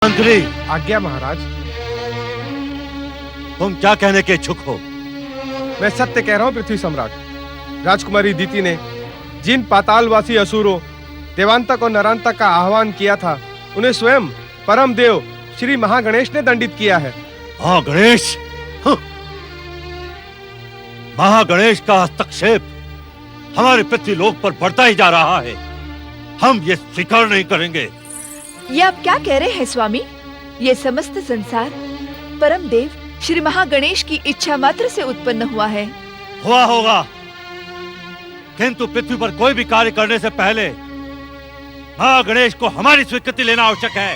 मंत्री, आज्ञा महाराज। तुम क्या कहने के इच्छुक हो? मैं सत्य कह रहा हूँ पृथ्वी सम्राट। राजकुमारी दीति ने जिन पातालवासी असुरों देवांतक और नरांतक का आह्वान किया था, उन्हें स्वयं परम देव श्री महागणेश ने दंडित किया है। महागणेश? महागणेश का हस्तक्षेप हमारे पृथ्वीलोक पर बढ़ता ही जा रहा है। हम ये स्वीकार नहीं करेंगे। ये आप क्या कह रहे हैं स्वामी? ये समस्त संसार परम देव श्री महागणेश की इच्छा मात्र से उत्पन्न हुआ है। हुआ होगा, किंतु पृथ्वी पर कोई भी कार्य करने से पहले महागणेश को हमारी स्वीकृति लेना आवश्यक है,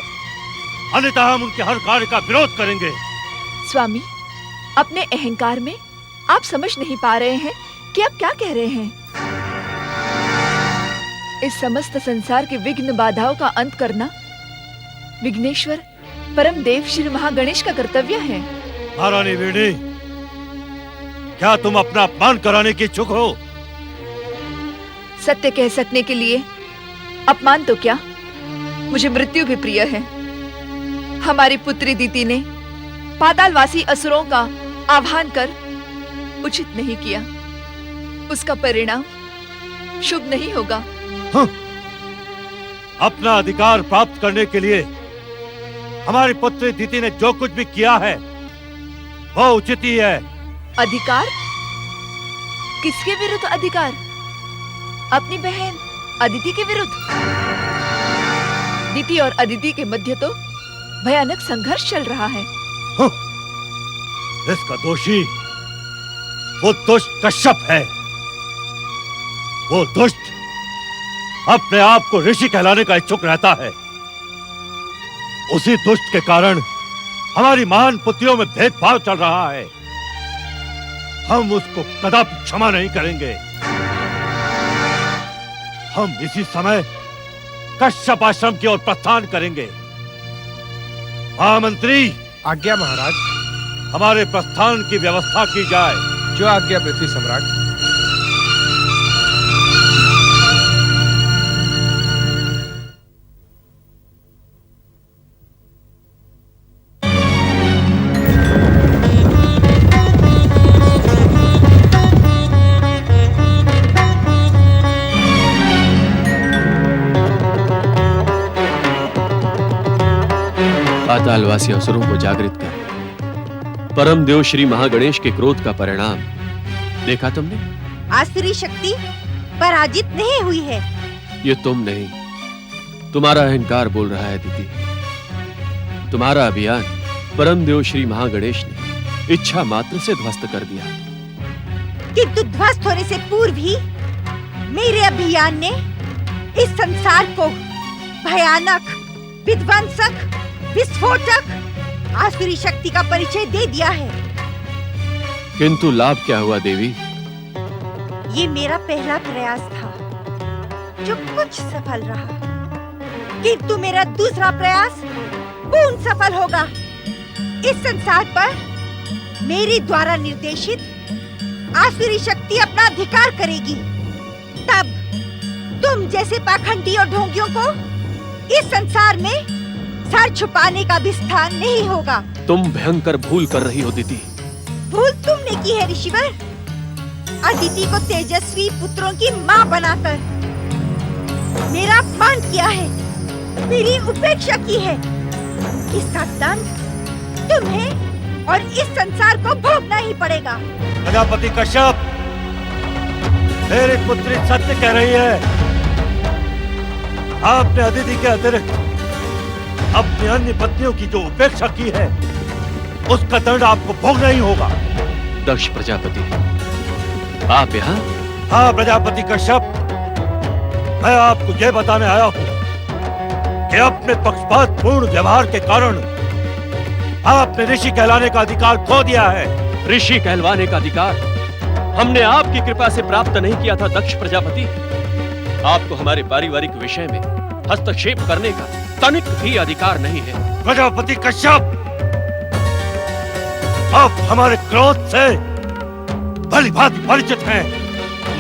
अन्यथा हम उनके हर कार्य का विरोध करेंगे। स्वामी, अपने अहंकार में आप समझ नहीं पा रहे हैं कि आप क्या कह रहे हैं। इस समस्त संसार के विघ्न बाधाओं का अंत करना विघ्नेश्वर परम देव श्री महागणेश का कर्तव्य है। महारानी वीणी, क्या तुम अपना अपमान कराने की इच्छुक हो? सत्य कह सकने के लिए अपमान तो क्या, मुझे मृत्यु भी प्रिय है। हमारी पुत्री दीति ने पातालवासी असुरों का आह्वान कर उचित नहीं किया, उसका परिणाम शुभ नहीं होगा। अपना अधिकार प्राप्त करने के लिए हमारी पुत्री दीति ने जो कुछ भी किया है वो उचित ही है। अधिकार? किसके विरुद्ध अधिकार? अपनी बहन अदिति के विरुद्ध। दीति और अदिति के मध्य तो भयानक संघर्ष चल रहा है। इसका दोषी वो दुष्ट कश्यप है। वो दुष्ट अपने आप को ऋषि कहलाने का इच्छुक रहता है। उसी दुष्ट के कारण हमारी महान पुत्रियों में भेदभाव चल रहा है। हम उसको कदापि क्षमा नहीं करेंगे। हम इसी समय कश्यप आश्रम की ओर प्रस्थान करेंगे। महामंत्री, आज्ञा महाराज। हमारे प्रस्थान की व्यवस्था की जाए। जो आज्ञा पृथ्वी सम्राट। पातालवासी असुरों को जागृत कर परम देव श्री महागणेश के क्रोध का परिणाम देखा तुमने? आसुरी शक्ति पराजित नहीं हुई है। ये तुम नहीं, तुम्हारा अहंकार बोल रहा है दीदी। तुम्हारा अभियान परम देव श्री महागणेश ने इच्छा मात्र से ध्वस्त कर दिया। किंतु ध्वस्त होने से पूर्व ही मेरे अभियान ने इस संसार को भयानक, विध्वंसक, विस्फोटक आसुरी शक्ति का परिचय दे दिया है। किंतु लाभ क्या हुआ देवी? ये मेरा पहला प्रयास था जो कुछ सफल रहा, किंतु मेरा दूसरा प्रयास पूर्ण सफल होगा। इस संसार पर मेरी द्वारा निर्देशित आसुरी शक्ति अपना अधिकार करेगी। तब तुम जैसे पाखंडी और ढोंगियों को इस संसार में सर छुपाने का भी स्थान नहीं होगा। तुम भयंकर भूल कर रही हो दीदी। भूल तुमने की है ऋषिवर। अदिति को तेजस्वी पुत्रों की मां बनाकर मेरा अपमान किया है, मेरी उपेक्षा की है। इसका दंड तुम्हें और इस संसार को भोगना ही पड़ेगा। प्रजापति कश्यप, मेरी पुत्री सत्य कह रही है। आपने अदिति के अतिरिक्त अपनी अन्य पत्नियों की जो उपेक्षा की है उसका दंड आपको भोगना ही होगा। दक्ष प्रजापति, आप यहाँ? हाँ प्रजापति कश्यप, मैं आपको यह बताने आया हूँ कि अपने पक्षपातपूर्ण व्यवहार के कारण आपने ऋषि कहलाने का अधिकार खो दिया है। ऋषि कहलवाने का अधिकार हमने आपकी कृपा से प्राप्त नहीं किया था दक्ष प्रजापति। आपको हमारे पारिवारिक विषय में हस्तक्षेप करने का तनिक भी अधिकार नहीं है। प्रजापति कश्यप, आप हमारे क्रोध से भलीभांति परिचित हैं।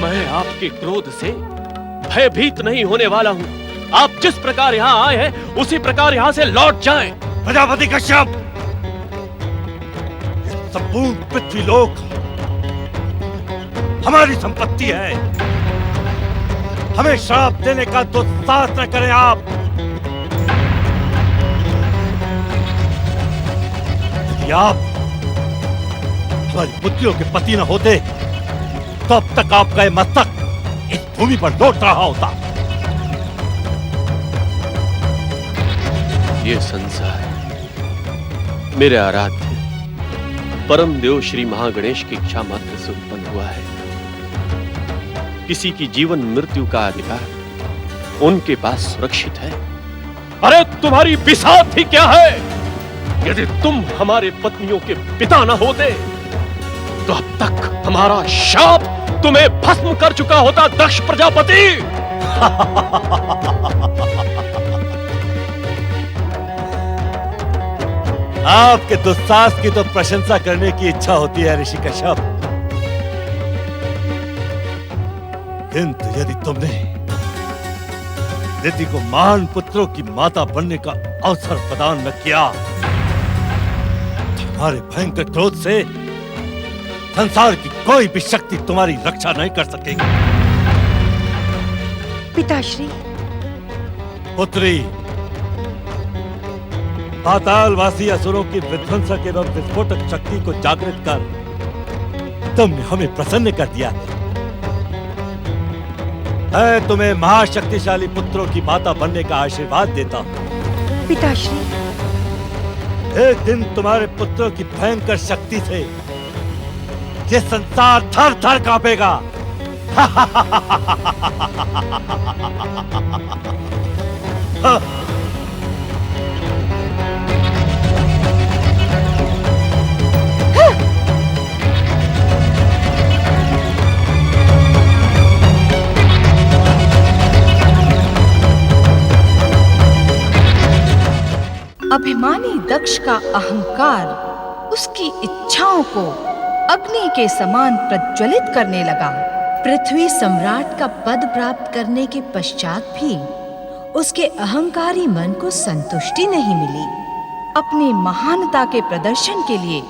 मैं आपके क्रोध से भयभीत नहीं होने वाला हूँ। आप जिस प्रकार यहाँ आए हैं उसी प्रकार यहाँ से लौट जाएं। प्रजापति कश्यप, ये संपूर्ण पृथ्वीलोक हमारी संपत्ति है। हमें श्राप देने का दुस्साहस न करें आप। यदि आप हमारी पुत्रियों के पति न होते तो अब तक आपका ये मस्तक इस भूमि पर लौट रहा होता। ये संसार मेरे आराध्य परम देव श्री महागणेश की इच्छा मात्र से उत्पन्न हुआ है। किसी की जीवन मृत्यु का अधिकार उनके पास सुरक्षित है। अरे तुम्हारी बिसात ही क्या है? यदि तुम हमारे पत्नियों के पिता न होते तो अब तक हमारा शाप तुम्हें भस्म कर चुका होता दक्ष प्रजापति। आपके दुस्साहस की तो प्रशंसा करने की इच्छा होती है ऋषि कश्यप, किंतु यदि तुमने दिति को महान पुत्रों की माता बनने का अवसर प्रदान न किया तो हमारे भयंकर क्रोध से संसार की कोई भी शक्ति तुम्हारी रक्षा नहीं कर सकेगी। पिताश्री, पुत्री, पातालवासी असुरों की विध्वंसक एवं विस्फोटक शक्ति को जागृत कर तुमने हमें प्रसन्न कर दिया है। मैं तुम्हें महाशक्तिशाली पुत्रों की माता बनने का आशीर्वाद देता हूं। पिताश्री, एक दिन तुम्हारे पुत्रों की भयंकर शक्ति से ये संसार थर थर कांपेगा। अभिमानी दक्ष का अहंकार उसकी इच्छाओं को अग्नि के समान प्रज्वलित करने लगा। पृथ्वी सम्राट का पद प्राप्त करने के पश्चात भी उसके अहंकारी मन को संतुष्टि नहीं मिली। अपनी महानता के प्रदर्शन के लिए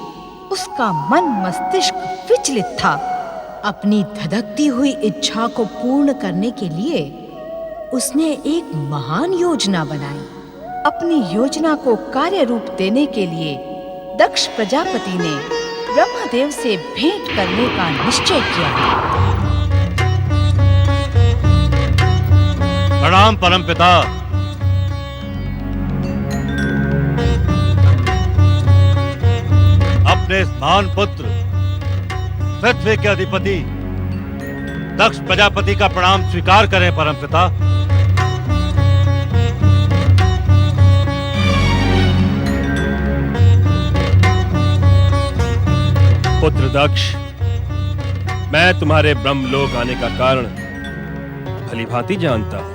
उसका मन मस्तिष्क विचलित था। अपनी धधकती हुई इच्छा को पूर्ण करने के लिए उसने एक महान योजना बनाई। अपनी योजना को कार्य रूप देने के लिए दक्ष प्रजापति ने ब्रह्मदेव से भेंट करने का निश्चय किया। प्रणाम परमपिता। अपने इस महान पुत्र पृथ्वी के अधिपति दक्ष प्रजापति का प्रणाम स्वीकार करें परमपिता। पुत्र दक्ष, मैं तुम्हारे ब्रह्मलोक आने का कारण भलीभांति जानता हूं,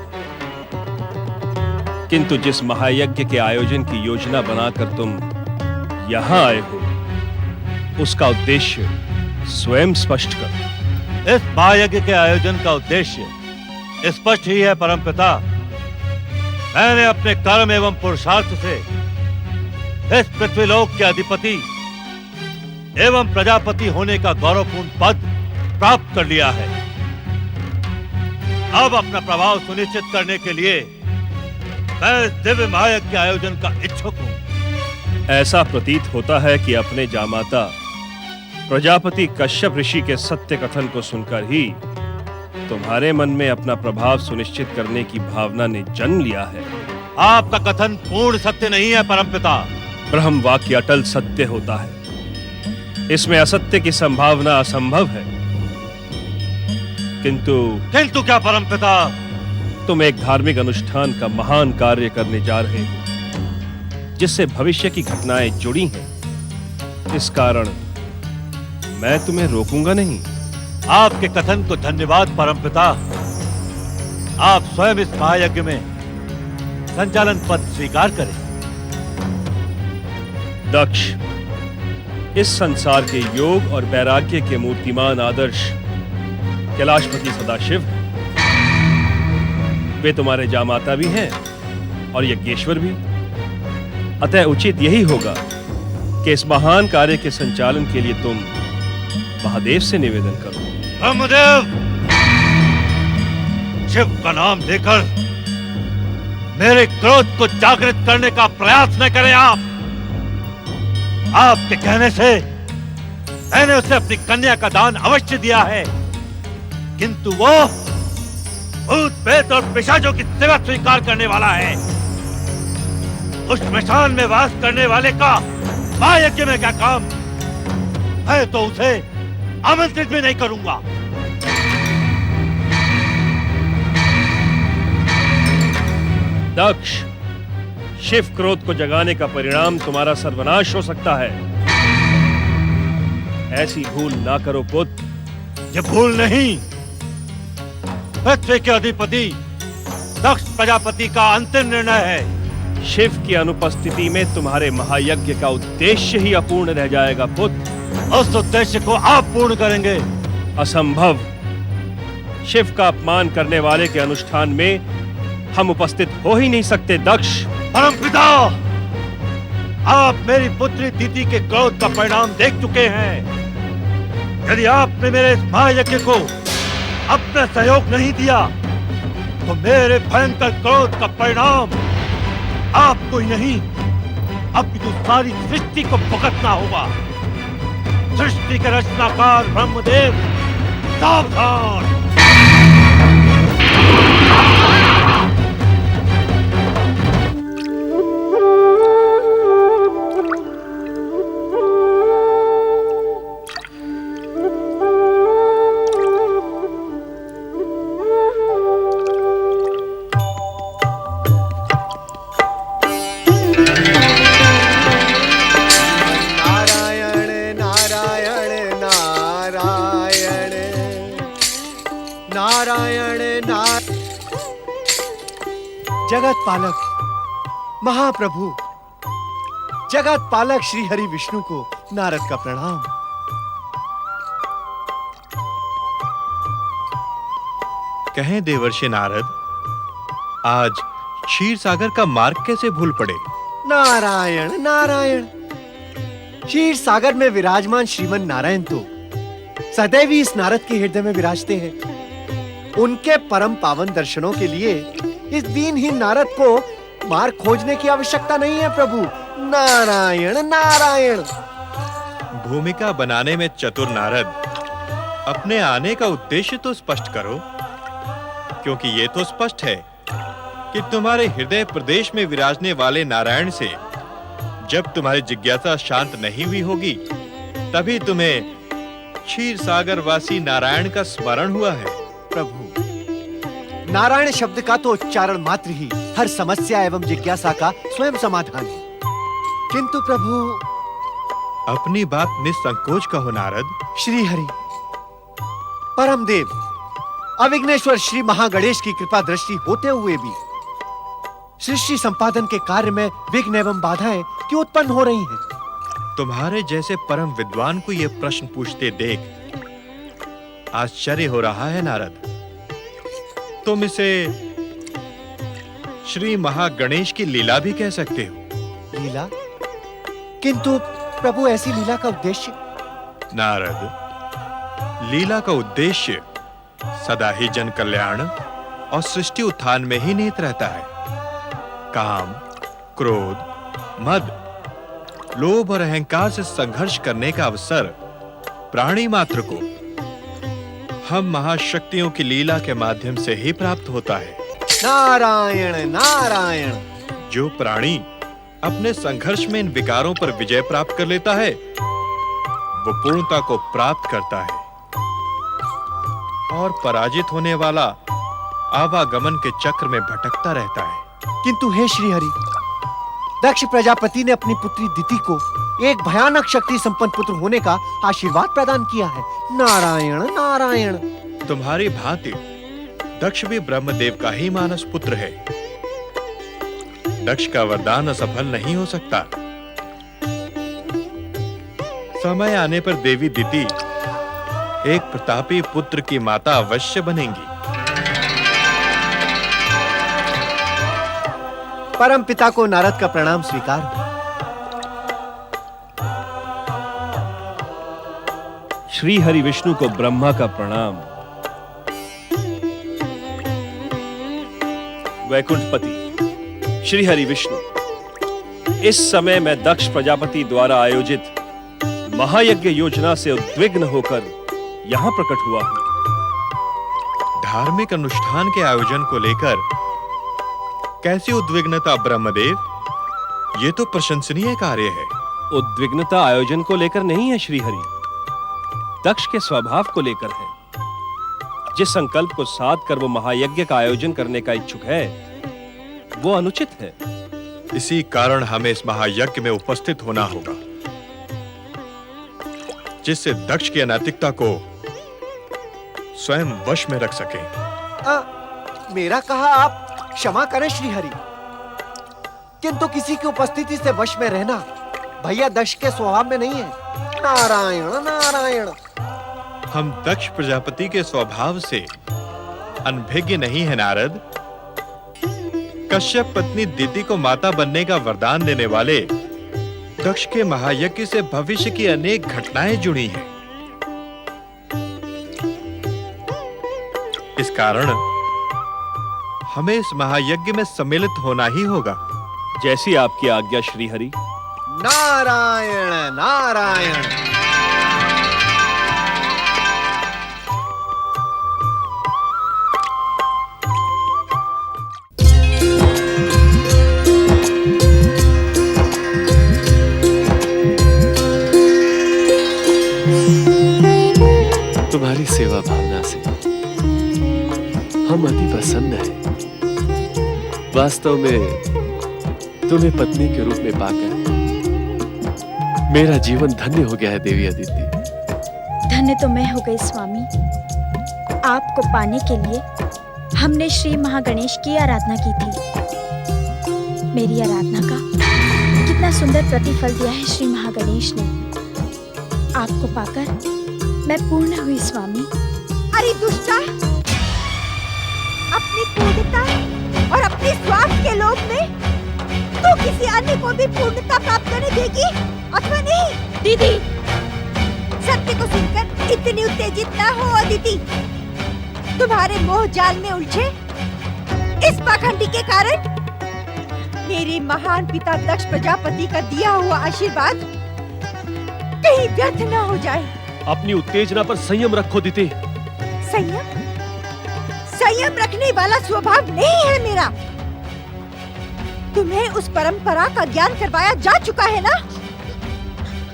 किंतु जिस महायज्ञ के आयोजन की योजना बनाकर तुम यहां आए हो, उसका उद्देश्य स्वयं स्पष्ट करो। इस महायज्ञ के आयोजन का उद्देश्य स्पष्ट ही है परमपिता। मैंने अपने कर्म एवं पुरुषार्थ से इस पृथ्वीलोक के अधिपति एवं प्रजापति होने का गौरवपूर्ण पद प्राप्त कर लिया है। अब अपना प्रभाव सुनिश्चित करने के लिए मैं इस दिव्य महायज्ञ के आयोजन का इच्छुक हूं। ऐसा प्रतीत होता है कि अपने जामाता प्रजापति कश्यप ऋषि के सत्य कथन को सुनकर ही तुम्हारे मन में अपना प्रभाव सुनिश्चित करने की भावना ने जन्म लिया है। आपका कथन पूर्ण सत्य नहीं है परमपिता। ब्रह्म वाक्य अटल सत्य होता है, इसमें असत्य की संभावना असंभव है। किंतु क्या परमपिता? तुम एक धार्मिक अनुष्ठान का महान कार्य करने जा रहे हो, जिससे भविष्य की घटनाएं जुड़ी हैं। इस कारण मैं तुम्हें रोकूंगा नहीं। आपके कथन को धन्यवाद परमपिता। आप स्वयं इस महायज्ञ में संचालन पद स्वीकार करें। दक्ष, इस संसार के योग और वैराग्य के मूर्तिमान आदर्श कैलाशपति सदाशिव हैं। वे तुम्हारे जामाता भी हैं और यज्ञेश्वर भी। अतः उचित यही होगा कि इस महान कार्य के संचालन के लिए तुम महादेव से निवेदन करो। ब्रह्मदेव, शिव का नाम लेकर मेरे क्रोध को जागृत करने का प्रयास न करें आप। आपके कहने से मैंने उसे अपनी कन्या का दान अवश्य दिया है, किंतु वो भूत प्रेत और पिशाचों की सेवा स्वीकार करने वाला है। उस श्मशान में वास करने वाले का महायज्ञ में क्या काम? मैं तो उसे आमंत्रित भी नहीं करूंगा। दक्ष, शिव क्रोध को जगाने का परिणाम तुम्हारा सर्वनाश हो सकता है। ऐसी भूल ना करो पुत्र। ये भूल नहीं, पृथ्वी के अधिपति दक्ष प्रजापति का अंतिम निर्णय है। शिव की अनुपस्थिति में तुम्हारे महायज्ञ का उद्देश्य ही अपूर्ण रह जाएगा पुत्र। उस उद्देश्य को आप पूर्ण करेंगे। असंभव। शिव का अपमान करने वाले के अनुष्ठान में हम उपस्थित हो ही नहीं सकते दक्ष। परमपिता, आप मेरी पुत्री दीति के क्रोध का परिणाम देख चुके हैं। यदि आपने मेरे इस महायज्ञ को अपना सहयोग नहीं दिया तो मेरे भयंकर क्रोध का परिणाम आपको ही नहीं, अपितु सारी सृष्टि को भुगतना होगा। सृष्टि के रचनाकार ब्रह्मदेव, सावधान। जगत पालक महाप्रभु, जगत पालक श्री हरि विष्णु को नारद का प्रणाम। कहें देवर्षि नारद, आज क्षीर सागर का मार्ग कैसे भूल पड़े? नारायण नारायण, क्षीर सागर में विराजमान श्रीमन नारायण तो सदैव ही इस नारद के हृदय में विराजते हैं। उनके परम पावन दर्शनों के लिए इस दीनहीन नारद को मार्ग खोजने की आवश्यकता नहीं है प्रभु। नारायण नारायण। भूमिका बनाने में चतुर नारद, अपने आने का उद्देश्य तो स्पष्ट करो, क्योंकि ये तो स्पष्ट है कि तुम्हारे हृदय प्रदेश में विराजने वाले नारायण से जब तुम्हारी जिज्ञासा शांत नहीं हुई होगी, तभी तुम्हें क्षीर सागर वासी नारायण का स्मरण हुआ है। प्रभु, नारायण शब्द का तो उच्चारण मात्र ही हर समस्या एवं जिज्ञासा का स्वयं समाधान है। किंतु प्रभु, अपनी बात निसंकोच कहो नारद। श्री हरि, परम देव, अविघ्नेश्वर श्री महागणेश की कृपा दृष्टि होते हुए भी सृष्टि संपादन के कार्य में विघ्न एवं बाधाएं क्यों उत्पन्न हो रही हैं? तुम्हारे जैसे परम विद्वान को यह प्रश्न पूछते देख आश्चर्य हो रहा है नारद। तुम इसे श्री महागणेश की लीला भी कह सकते हो। लीला? किंतु प्रभु, ऐसी लीला का उद्देश्य? नारद, लीला का उद्देश्य सदा ही जन कल्याण और सृष्टि उत्थान में ही निहित रहता है। काम, क्रोध, मद, लोभ और अहंकार से संघर्ष करने का अवसर प्राणी मात्र को हम महाशक्तियों की लीला के माध्यम से ही प्राप्त होता है। नारायण नारायण। जो प्राणी अपने संघर्ष में इन विकारों पर विजय प्राप्त कर लेता है, वो पूर्णता को प्राप्त करता है, और पराजित होने वाला आवागमन के चक्र में भटकता रहता है। किंतु हे श्री हरि, दक्ष प्रजापति ने अपनी पुत्री दिति को एक भयानक शक्ति संपन्न पुत्र होने का आशीर्वाद प्रदान किया है। नारायण नारायण। तुम्हारी भांति दक्ष भी ब्रह्मदेव का ही मानस पुत्र है। दक्ष का वरदान असफल नहीं हो सकता। समय आने पर देवी दिति एक प्रतापी पुत्र की माता अवश्य बनेंगी। परम पिता को नारद का प्रणाम स्वीकार। श्री हरि विष्णु को ब्रह्मा का प्रणाम। वैकुंठपति श्री हरि विष्णु, इस समय मैं दक्ष प्रजापति द्वारा आयोजित महायज्ञ योजना से उद्विग्न होकर यहां प्रकट हुआ हूं। धार्मिक अनुष्ठान के आयोजन को लेकर कैसी उद्विग्नता ब्रह्मदेव? ये तो प्रशंसनीय कार्य है। उद्विग्नता आयोजन को लेकर नहीं है श्रीहरि, दक्ष के स्वभाव को लेकर है। जिस संकल्प को साध कर वो महायज्ञ का आयोजन करने का इच्छुक है, वो अनुचित है। इसी कारण हमें इस महायज्ञ में उपस्थित होना होगा, जिससे दक्ष की अनैतिकता को स्वयं वश में रख सके। मेरा कहा आप क्षमा करें श्रीहरि, किंतु किसी की उपस्थिति से वश में रहना भैया दक्ष के स्वभाव में नहीं है। नारायण नारायण। हम दक्ष प्रजापति के स्वभाव से अनभिज्ञ नहीं है नारद। कश्यप पत्नी दिति को माता बनने का वरदान देने वाले दक्ष के महायज्ञ से भविष्य की अनेक घटनाएं जुड़ी हैं। इस कारण हमें इस महायज्ञ में सम्मिलित होना ही होगा। जैसी आपकी आज्ञा श्रीहरि। नारायण नारायण। तुम्हारी सेवा भावना से हम अति प्रसन्न हैं। वास्तव में तुम्हें पत्नी के रूप में पाकर मेरा जीवन धन्य हो गया है देवी अदिति। धन्य तो मैं हो गई स्वामी। आपको पाने के लिए हमने श्री महागणेश की आराधना की थी। मेरी आराधना का कितना सुंदर प्रतिफल दिया है श्री महागणेश ने। आपको पाकर मैं पूर्ण हुई स्वामी। अरे दुष्टा, अपनी पूर्णता और अपने स्वार्थ के लोभ में तू किसी अन्य को भी पूर्णता प्राप्त करने देगी अथवा नहीं? दीदी, सत्य को सुनकर इतनी उत्तेजित न हो अदिति। तुम्हारे मोह जाल में उलझे इस पाखंडी के कारण मेरे महान पिता दक्ष प्रजापति का दिया हुआ आशीर्वाद कहीं व्यर्थ न हो जाए। अपनी उत्तेजना पर संयम रखो दिति। संयम? संयम रखने वाला स्वभाव नहीं है मेरा। तुम्हें उस परंपरा का ज्ञान करवाया जा चुका है ना,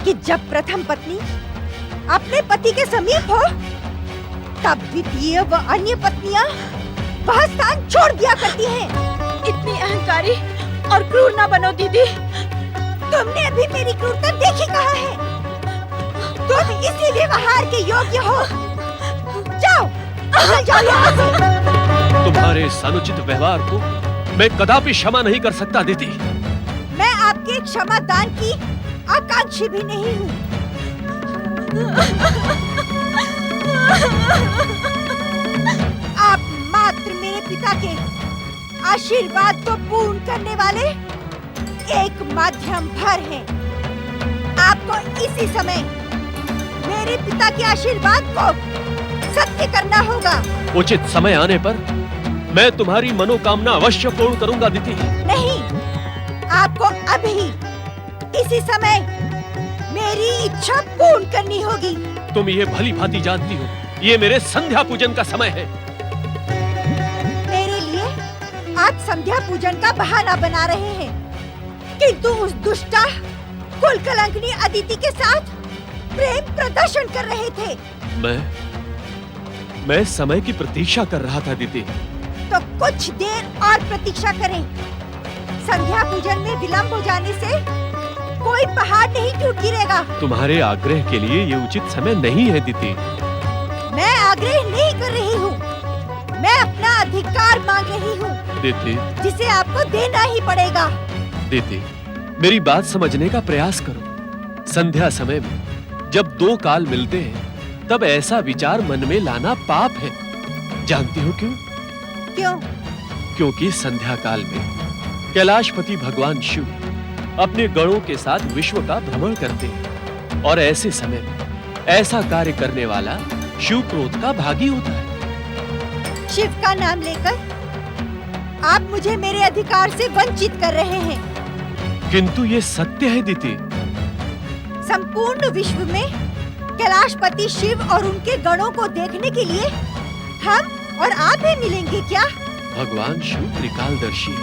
कि जब प्रथम पत्नी अपने पति के समीप हो तब द्वितीय व अन्य पत्नियां वह स्थान छोड़ दिया करती हैं। इतनी अहंकारी और क्रूर ना बनो दीदी। तुमने अभी मेरी क्रूरता देखी कहाँ है? तुम इसी व्यवहार के योग्य हो। जाओ, निकल जाओ यहाँ से। तुम्हारे इस अनुचित व्यवहार को मैं कदापि क्षमा नहीं कर सकता दिति। मैं आपके क्षमा दान की आकांक्षी भी नहीं हूँ। आप मात्र मेरे पिता के आशीर्वाद को पूर्ण करने वाले एक माध्यम भर हैं। आपको इसी समय मेरे पिता के आशीर्वाद को सत्य करना होगा। उचित समय आने पर मैं तुम्हारी मनोकामना अवश्य पूर्ण करूंगा दिति। नहीं, आपको अभी इसी समय मेरी इच्छा पूर्ण करनी होगी। तुम ये भली भांति जानती हो, ये मेरे संध्या पूजन का समय है। मेरे लिए आप संध्या पूजन का बहाना बना रहे हैं, किंतु उस दुष्टा कुल कलंकनी अदिति के साथ प्रेम प्रदर्शन कर रहे थे। मैं समय की प्रतीक्षा कर रहा था दीदी। तो कुछ देर और प्रतीक्षा करें। संध्या पूजन में विलंब हो जाने से कोई पहाड़ नहीं टूट गिरेगा। तुम्हारे आग्रह के लिए ये उचित समय नहीं है दीदी। मैं आग्रह नहीं कर रही हूँ, मैं अपना अधिकार मांग रही हूँ दीदी, जिसे आपको देना ही पड़ेगा। दीदी, मेरी बात समझने का प्रयास करो। संध्या समय में जब दो काल मिलते हैं तब ऐसा विचार मन में लाना पाप है। जानती हो क्यों? क्यों? क्योंकि संध्या काल में कैलाशपति भगवान शिव अपने गणों के साथ विश्व का भ्रमण करते हैं और ऐसे समय में ऐसा कार्य करने वाला शिव क्रोध का भागी होता है। शिव का नाम लेकर आप मुझे मेरे अधिकार से वंचित कर रहे हैं। किंतु ये सत्य है दीति। संपूर्ण विश्व में कैलाशपति शिव और उनके गणों को देखने के लिए हम और आप ही मिलेंगे क्या? भगवान शिव त्रिकालदर्शी,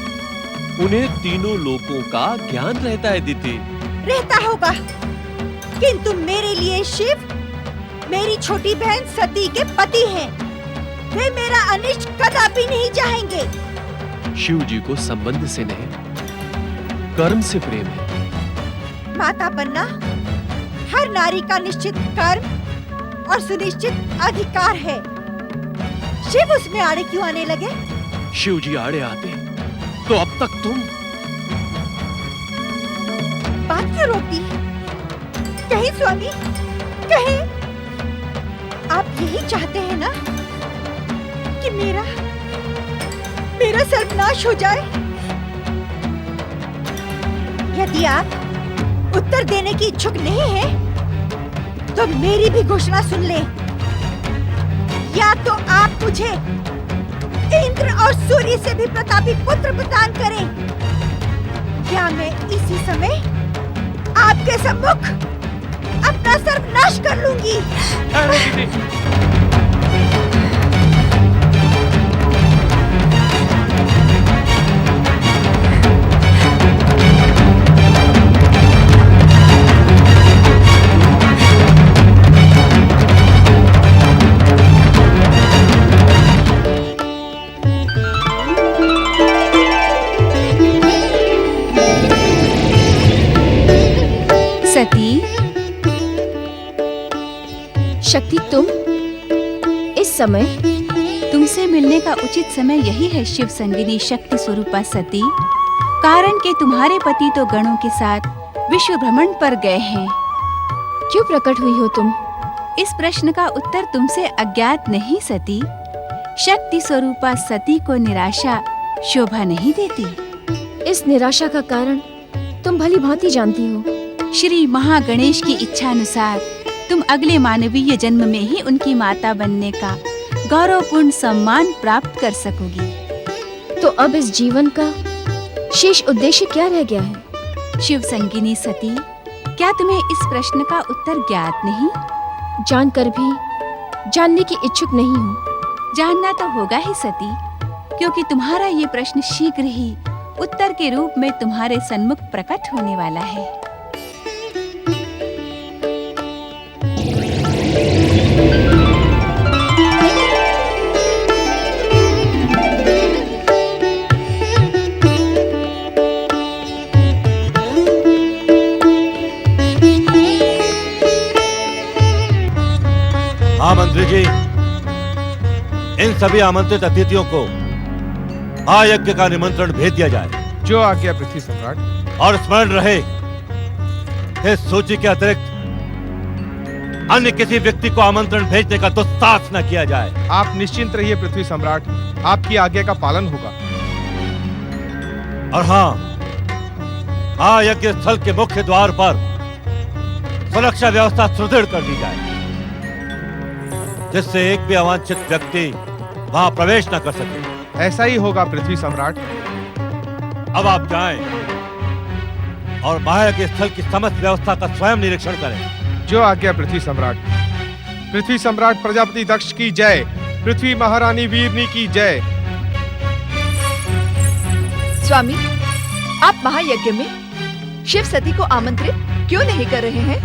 उन्हें तीनों लोकों का ज्ञान रहता है दीति। रहता होगा, किंतु मेरे लिए शिव मेरी छोटी बहन सती के पति हैं। वे मेरा अनिष्ट कदापि नहीं चाहेंगे। शिव जी को संबंध से नहीं, कर्म से प्रेम है। माता बनना हर नारी का निश्चित कर्म और सुनिश्चित अधिकार है। शिव उसमें आड़े क्यों आने लगे? शिव जी आड़े आते तो अब तक तुम बात क्यों रोकती? कहीं स्वामी, कहीं आप यही चाहते हैं ना कि मेरा सर्वनाश हो जाए? यदि आप उत्तर देने की इच्छुक नहीं हैं, तो मेरी भी घोषणा सुन लें। या तो आप मुझे इंद्र और सूर्य से भी प्रतापी पुत्र प्रदान करें, या मैं इसी समय आपके सम्मुख अपना सर्वनाश कर लूंगी। सती, शक्ति, तुम इस समय? तुमसे मिलने का उचित समय यही है शिव संगिनी शक्ति स्वरूपा सती। कारण कि तुम्हारे पति तो गणों के साथ विश्व भ्रमण पर गए हैं। क्यों प्रकट हुई हो तुम? इस प्रश्न का उत्तर तुमसे अज्ञात नहीं सती। शक्ति स्वरूपा सती को निराशा शोभा नहीं देती। इस निराशा का कारण तुम भली भांति जानती हो। श्री महागणेश की इच्छा अनुसार तुम अगले मानवीय जन्म में ही उनकी माता बनने का गौरवपूर्ण सम्मान प्राप्त कर सकोगी। तो अब इस जीवन का शेष उद्देश्य क्या रह गया है? शिव संगिनी सती, क्या तुम्हें इस प्रश्न का उत्तर ज्ञात नहीं? जानकर भी जानने की इच्छुक नहीं हूँ। जानना तो होगा ही सती, क्योंकि तुम्हारा ये प्रश्न शीघ्र ही उत्तर के रूप में तुम्हारे सन्मुख प्रकट होने वाला है। हाँ मंत्री जी, इन सभी आमंत्रित अतिथियों को महायज्ञ का निमंत्रण भेज दिया जाए। जो आज्ञा पृथ्वी सम्राट। और स्मरण रहे, इस सूची के अतिरिक्त अन्य किसी व्यक्ति को आमंत्रण भेजने का दुस्साहस न किया जाए। आप निश्चिंत रहिए पृथ्वी सम्राट, आपकी आज्ञा का पालन होगा। और हाँ, महायज्ञ स्थल के मुख्य द्वार पर सुरक्षा व्यवस्था सुदृढ़ कर दी जाए, जिससे एक भी अवांछित व्यक्ति वहां प्रवेश न कर सके। ऐसा ही होगा पृथ्वी सम्राट। अब आप जाएं और महायज्ञ स्थल की समस्त व्यवस्था का स्वयं निरीक्षण करें। जो आज्ञा पृथ्वी सम्राट। पृथ्वी सम्राट प्रजापति दक्ष की जय। पृथ्वी महारानी वीरनी की जय। स्वामी, आप महायज्ञ में शिव सती को आमंत्रित क्यों नहीं कर रहे हैं?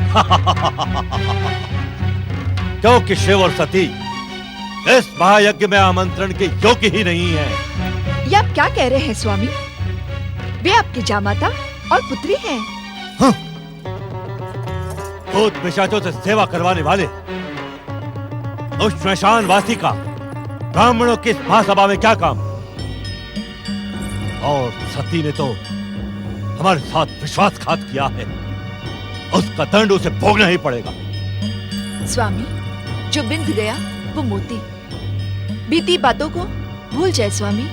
क्योंकि शिव और सती इस महायज्ञ में आमंत्रण के योग्य ही नहीं है। ये आप क्या कह रहे हैं स्वामी? वे आपकी जामाता और पुत्री हैं। हाँ। भूत पिशाचों से सेवा करवाने वाले उस श्मशान वासी का ब्राह्मणों की इस महासभा में क्या काम? और सती ने तो हमारे साथ विश्वासघात किया है, उसका दंड उसे भोगना ही पड़ेगा। स्वामी, जो बिंद गया वो मोती। बीती बातों को भूल जाए स्वामी।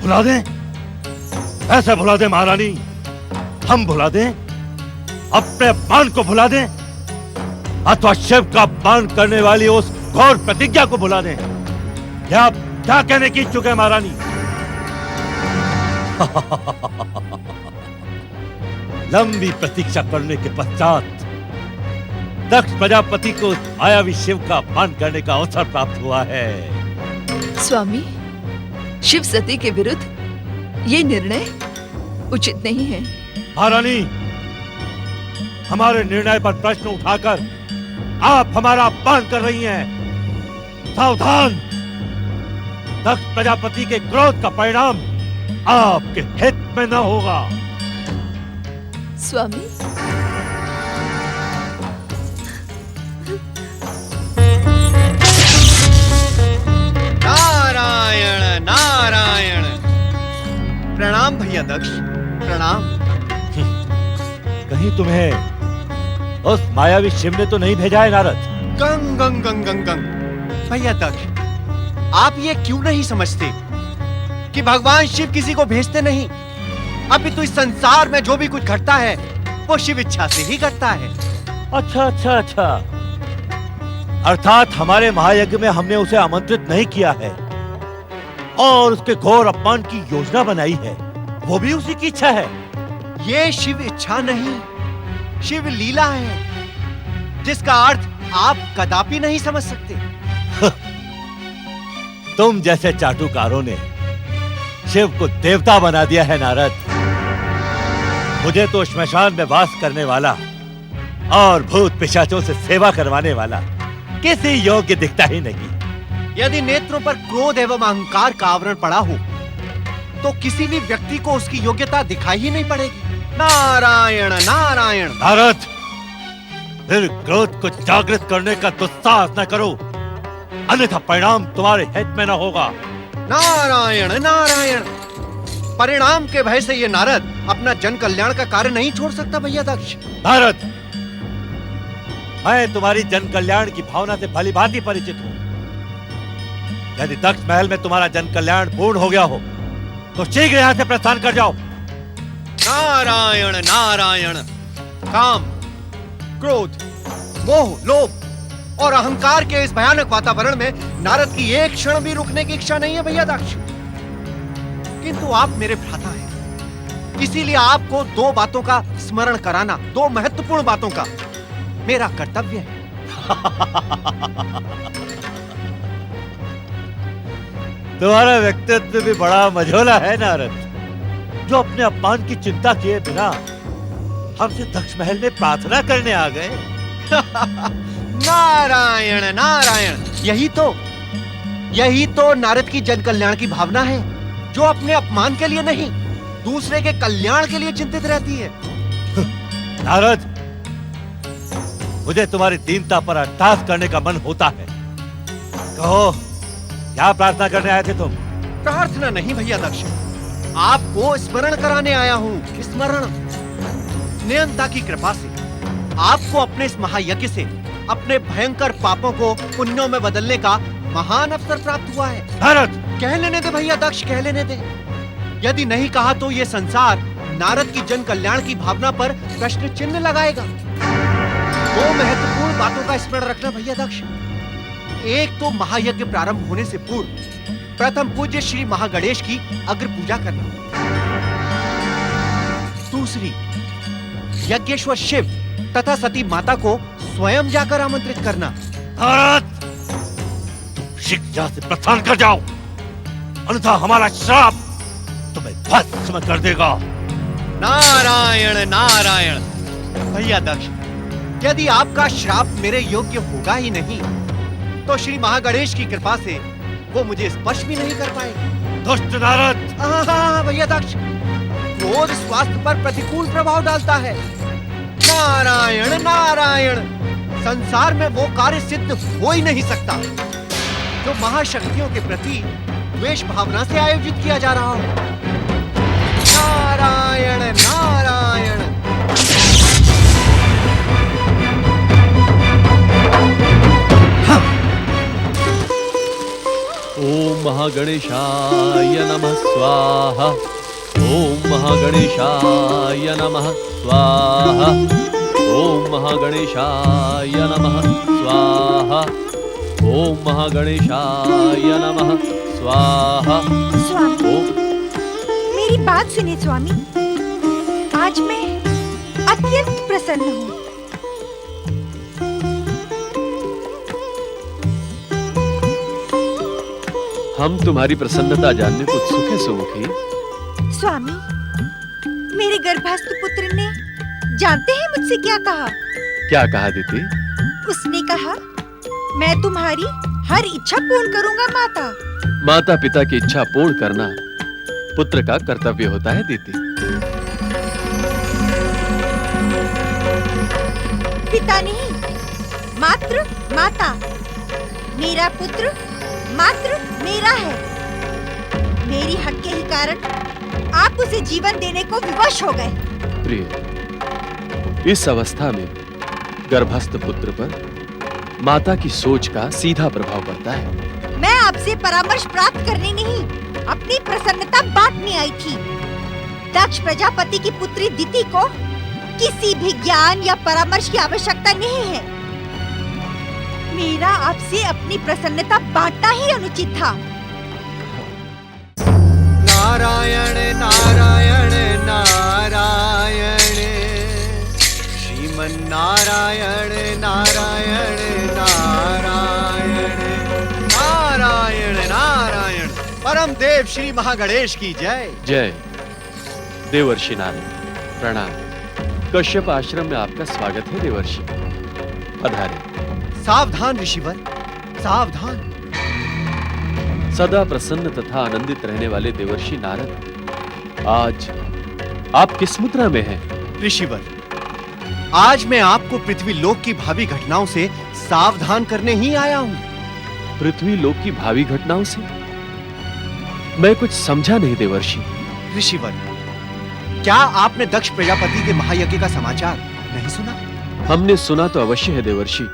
भुला दें? ऐसे भुला दें महारानी? हम भुला दें? अपने अपमान को भुला दें? अथवा शिव का अपमान करने वाली उस घोर प्रतिज्ञा को बुलाने क्या आप क्या कहने की इच्छुक है महारानी? लंबी प्रतीक्षा करने के पश्चात दक्ष प्रजापति को मायावी शिव का अपमान करने का अवसर प्राप्त हुआ है। स्वामी, शिव सती के विरुद्ध ये निर्णय उचित नहीं है। महारानी, हमारे निर्णय पर प्रश्न उठाकर आप हमारा अपमान कर रही हैं। सावधान! दक्ष प्रजापति के क्रोध का परिणाम आपके हित में न होगा। स्वामी, नारायण नारायण। प्रणाम भैया दक्ष, प्रणाम। कहीं तुम्हें उस मायावी शिव ने तो नहीं भेजा है नारद? गंग गंग गंग गंग गंग। भैया दक्ष, आप ये क्यों नहीं समझते कि भगवान शिव किसी को भेजते नहीं, अभी तो इस संसार में जो भी कुछ घटता है वो शिव इच्छा से ही घटता है। अच्छा अच्छा अच्छा, अर्थात हमारे महायज्ञ में हमने उसे आमंत्रित नहीं किया है और उसके घोर अपमान की योजना बनाई है, वो भी उसी की इच्छा है। ये शिव इच्छा नहीं, शिव लीला है, जिसका अर्थ आप कदापि नहीं समझ सकते। तुम जैसे चाटुकारों ने शिव को देवता बना दिया है नारद। मुझे तो श्मशान में वास करने वाला और भूत पिशाचों से सेवा करवाने वाला किसी योग्य दिखता ही नहीं। यदि नेत्रों पर क्रोध एवं अहंकार का आवरण पड़ा हो तो किसी भी व्यक्ति को उसकी योग्यता दिखाई ही नहीं पड़ेगी। नारायण नारायण। नारद, फिर क्रोध को जागृत करने का दुस्साहस न करो, अन्यथा परिणाम तुम्हारे हित में न होगा। नारायण नारायण। परिणाम के भय से ये नारद अपना जन कल्याण का कार्य नहीं छोड़ सकता भैया दक्ष। नारद, मैं तुम्हारी जन कल्याण की भावना से भली भांति परिचित हूं। यदि दक्ष महल में तुम्हारा जन कल्याण पूर्ण हो गया हो तो शीघ्र यहां से प्रस्थान कर जाओ। नारायण नारायण। काम, क्रोध, मोह, लोभ और अहंकार के इस भयानक वातावरण में नारद की एक क्षण भी रुकने की इच्छा नहीं है भैया दक्ष। किंतु आप मेरे भ्राता हैं, इसीलिए आपको दो बातों का स्मरण कराना, दो महत्वपूर्ण बातों का मेरा कर्तव्य है। तुम्हारा व्यक्तित्व भी बड़ा मझोला है नारद, जो अपने अपमान की चिंता किए बिना हमसे दक्ष महल में प्रार्थना करने आ गए। नारायण नारायण। यही तो नारद की जन कल्याण की भावना है, जो अपने अपमान के लिए नहीं, दूसरे के कल्याण के लिए चिंतित रहती है। नारद, मुझे तुम्हारी दीनता पर अट्टहास करने का मन होता है। कहो, क्या प्रार्थना करने आए थे तुम? प्रार्थना नहीं भैया दक्ष, आपको स्मरण कराने आया हूँ। स्मरण। नियंता की कृपा से आपको अपने इस महायज्ञ से अपने भयंकर पापों को पुण्यों में बदलने का महान अवसर प्राप्त हुआ है। नारद, कह लेने दे भैया दक्ष, कह लेने दे। यदि नहीं कहा तो ये संसार नारद की जन कल्याण की भावना पर प्रश्न चिन्ह लगाएगा। दो महत्वपूर्ण बातों का स्मरण रखना भैया दक्ष। एक तो महायज्ञ प्रारंभ होने से पूर्व प्रथम पूज्य श्री महागणेश की अग्र पूजा करना। दूसरी, यज्ञेश्वर शिव तथा सती माता को स्वयं जाकर आमंत्रित करना। नारद, तुम शीघ्र से प्रस्थान कर जाओ, अन्यथा हमारा श्राप तुम्हें भस्म कर देगा। नारायण नारायण। भैया दक्ष, यदि आपका श्राप मेरे योग्य होगा ही नहीं तो श्री महागणेश की कृपा से वो मुझे स्पर्श भी नहीं कर पाएगा। दुष्ट नारद। भैया दक्ष, क्रोध स्वास्थ्य पर प्रतिकूल प्रभाव डालता है। नारायण नारायण। संसार में वो कार्य सिद्ध हो ही नहीं सकता जो महाशक्तियों के प्रति द्वेष भावना से आयोजित किया जा रहा हो। नारायण नारायण। ओम महागणेशाय नमः स्वाहा। ओम महागणेशाय नमः स्वाहा। ओम महागणेशाय नमः स्वाहा। ओम महागणेशाय नमः स्वाहा। स्वामी, ओम मेरी बात सुनिए स्वामी। आज मैं अत्यंत प्रसन्न हूँ। हम तुम्हारी प्रसन्नता जानने को उत्सुक है सुमुखी। स्वामी, मेरे गर्भस्थ पुत्र ने जानते हैं मुझसे क्या कहा? क्या कहा दीदी? उसने कहा, मैं तुम्हारी हर इच्छा पूर्ण करूंगा माता। माता पिता की इच्छा पूर्ण करना पुत्र का कर्तव्य होता है दीदी। पिता नहीं, मात्र माता। मेरा पुत्र मात्र मेरा है। मेरी हट के ही कारण आप उसे जीवन देने को विवश हो गए। प्रिय, इस अवस्था में गर्भस्थ पुत्र पर माता की सोच का सीधा प्रभाव पड़ता है। मैं आपसे परामर्श प्राप्त करने नहीं, अपनी प्रसन्नता बांटने आई थी। दक्ष प्रजापति की पुत्री दिति को किसी भी ज्ञान या परामर्श की आवश्यकता नहीं है। मेरा आपसे अपनी प्रसन्नता बांटना ही अनुचित था। नारायण नारायण नारायण, श्रीमन नारायण नारायण नारायण, नारायण नारायण। परम देव श्री महागणेश की जय। जय। देवर्षि नारद प्रणाम। कश्यप आश्रम में आपका स्वागत है देवर्षि। पधारें। सावधान ऋषिवर, सावधान। सदा प्रसन्न तथा आनंदित रहने वाले देवर्षि नारद, आज आप किस मुद्रा में हैं? ऋषिवर, आज मैं आपको पृथ्वी लोक की भावी घटनाओं से सावधान करने ही आया हूँ। पृथ्वी लोक की भावी घटनाओं से? मैं कुछ समझा नहीं देवर्षि। ऋषिवर, क्या आपने दक्ष प्रजापति के महायज्ञ का समाचार नहीं सुना? हमने सुना तो अवश्य है देवर्षि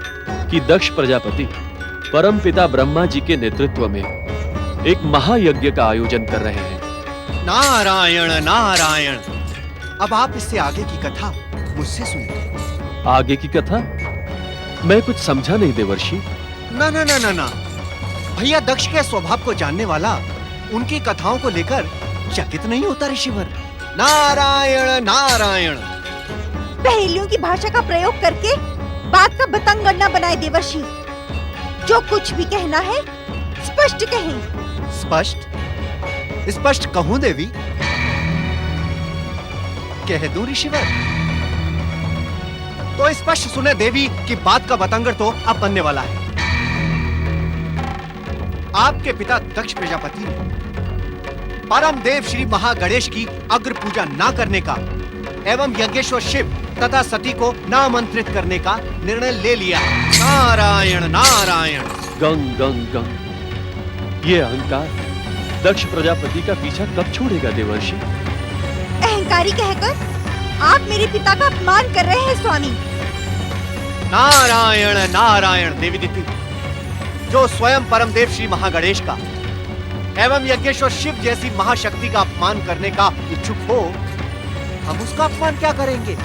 कि दक्ष प्रजापति परम पिता ब्रह्मा जी के नेतृत्व में एक महायज्ञ का आयोजन कर रहे हैं। नारायण नारायण। अब आप इससे आगे की कथा मुझसे सुनिए। आगे की कथा? मैं कुछ समझा नहीं देवर्षि। ना ना ना ना ना, भैया दक्ष के स्वभाव को जानने वाला उनकी कथाओं को लेकर चकित नहीं होता ऋषिवर। नारायण नारायण। पहेलियों की भाषा का प्रयोग करके बात का बतंगड़ न बनाए देवर्षि। जो कुछ भी कहना है स्पष्ट कहें। स्पष्ट? स्पष्ट कहूं देवी? कह दूं ऋषिवर? तो स्पष्ट सुने देवी कि बात का बतंगड़ तो अब बनने वाला है। आपके पिता दक्ष प्रजापति ने परम देव श्री महागणेश की अग्र पूजा न करने का एवं यज्ञेश्वर शिव तथा सती को नामंत्रित करने का निर्णय ले लिया। नारायण नारायण। गंग गंग गंग। ये अहंकार दक्ष प्रजापति का पीछा कब छोड़ेगा देवर्षि? अहंकारी कहकर आप मेरे पिता का अपमान कर रहे हैं स्वामी। नारायण नारायण। देवी दिति, जो स्वयं परम देव श्री महागणेश का एवं यज्ञेश्वर शिव जैसी महाशक्ति का अपमान करने का इच्छुक हो, हम उसका अपमान क्या करेंगे?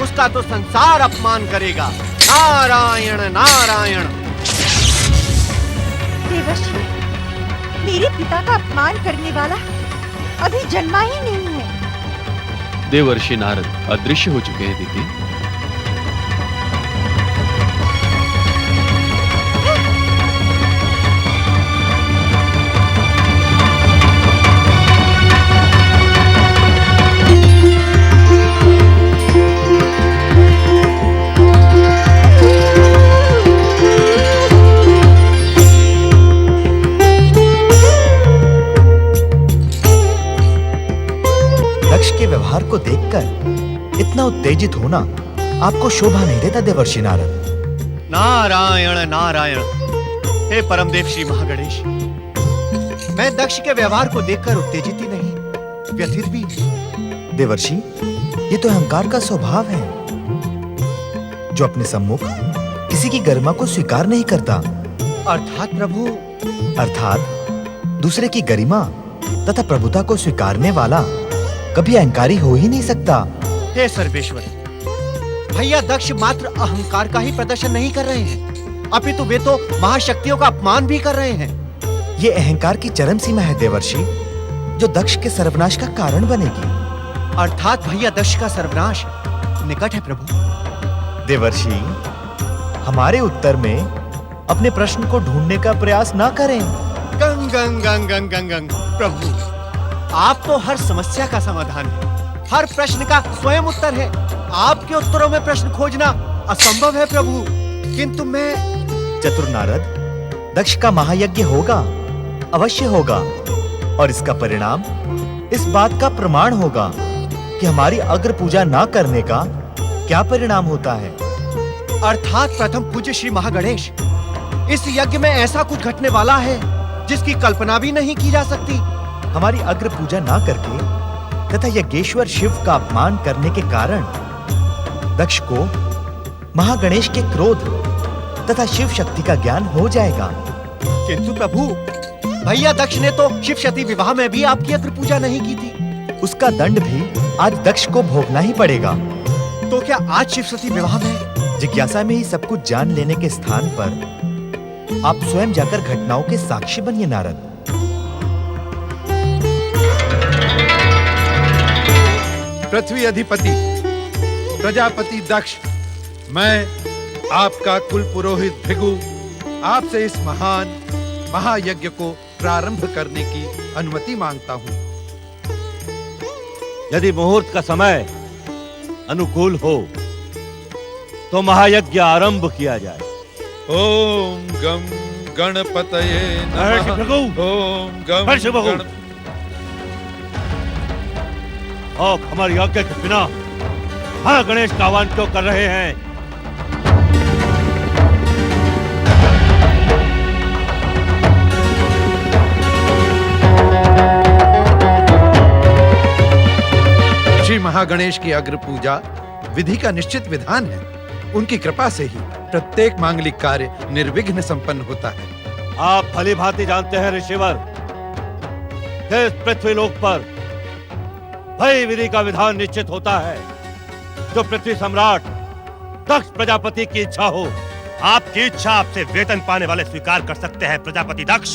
उसका तो संसार अपमान करेगा। नारायण नारायण। देवर्षि, मेरे पिता का अपमान करने वाला अभी जन्मा ही नहीं है। देवर्षि नारद अदृश्य हो चुके हैं दीदी। व्यवहार को देखकर इतना उत्तेजित होना आपको शोभा नहीं देता देवर्षि नारद। नारायण नारायण। हे परमदेव श्री महागणेश, मैं दक्ष के व्यवहार को देखकर उत्तेजित ही नहीं, व्यथित भी। देवर्षि, ये तो अहंकार का स्वभाव है, जो अपने सम्मुख किसी की गरिमा को स्वीकार नहीं करता। अर्थात प्रभु? अर्थात दूसरे की गरिमा तथा प्रभुता को स्वीकारने वाला कभी अहंकारी हो ही नहीं सकता। हे सर्वेश्वर, भैया दक्ष मात्र अहंकार का ही प्रदर्शन नहीं कर रहे हैं, अपितु वे तो महाशक्तियों का अपमान भी कर रहे हैं। ये अहंकार की चरम सीमा है देवर्षि, जो दक्ष के सर्वनाश का कारण बनेगी। अर्थात भैया दक्ष का सर्वनाश निकट है प्रभु। देवर्षि, हमारे उत्तर में अपने प्रश्न को ढूंढने का प्रयास ना करें। गंग गंग गंग गंग गंग गंग प्रभु, आप तो हर समस्या का समाधान है, हर प्रश्न का स्वयं उत्तर है। आपके उत्तरों में प्रश्न खोजना असंभव है प्रभु। किंतु मैं चतुर नारद, दक्ष का महायज्ञ होगा, अवश्य होगा, और इसका परिणाम इस बात का प्रमाण होगा कि हमारी अग्र पूजा ना करने का क्या परिणाम होता है। अर्थात प्रथम पूज्य श्री महागणेश, इस यज्ञ में ऐसा कुछ घटने वाला है जिसकी कल्पना भी नहीं की जा सकती। हमारी अग्र पूजा ना करके तथा यज्ञेश्वर शिव का अपमान करने के कारण दक्ष को महागणेश के क्रोध तथा शिव शक्ति का ज्ञान हो जाएगा। किंतु प्रभु, भैया दक्ष ने तो शिव शक्ति विवाह में भी आपकी अग्र पूजा नहीं की थी। उसका दंड भी आज दक्ष को भोगना ही पड़ेगा। तो क्या आज शिव शक्ति विवाह में? जिज्ञासा में ही सब कुछ जान लेने के स्थान पर आप स्वयं जाकर घटनाओं के साक्षी बनिए नारद। पृथ्वी अधिपति प्रजापति दक्ष, मैं आपका कुल पुरोहित भृगु आपसे इस महान महायज्ञ को प्रारंभ करने की अनुमति मांगता हूँ। यदि मुहूर्त का समय अनुकूल हो तो महायज्ञ आरंभ किया जाए। ओम गम गणपतये नमः। ओम गम गण... आप हमारी आज्ञा के बिना हाँ गणेश का आह्वान क्यों कर रहे हैं? श्री महागणेश की अग्र पूजा विधि का निश्चित विधान है। उनकी कृपा से ही प्रत्येक मांगलिक कार्य निर्विघ्न संपन्न होता है। आप भली भांति जानते हैं ऋषिवर, इस पृथ्वी लोक पर वही विधि का विधान निश्चित होता है जो पृथ्वी सम्राट दक्ष प्रजापति की इच्छा हो। आपकी इच्छा आपसे वेतन पाने वाले स्वीकार कर सकते हैं प्रजापति दक्ष,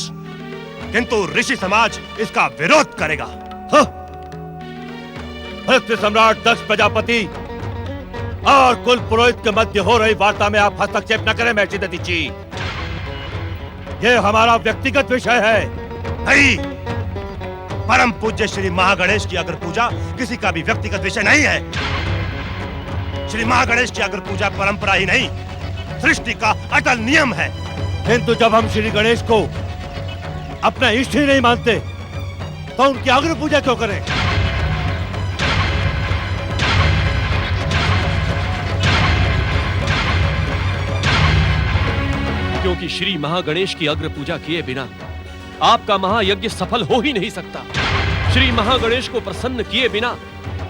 किंतु ऋषि समाज इसका विरोध करेगा। पृथ्वी सम्राट दक्ष प्रजापति और कुल पुरोहित के मध्य हो रही वार्ता में आप हस्तक्षेप न करें महर्षि दधीची। ये हमारा व्यक्तिगत विषय है। नहीं, परम पूज्य श्री महागणेश की अग्र पूजा किसी का भी व्यक्तिगत विषय नहीं है। श्री महागणेश की अग्र पूजा परंपरा ही नहीं, सृष्टि का अटल नियम है। किंतु जब हम श्री गणेश को अपना इष्ट ही नहीं मानते तो उनकी अग्र पूजा क्यों करें? क्योंकि श्री महागणेश की अग्र पूजा किए बिना आपका महायज्ञ सफल हो ही नहीं सकता। श्री महागणेश को प्रसन्न किए बिना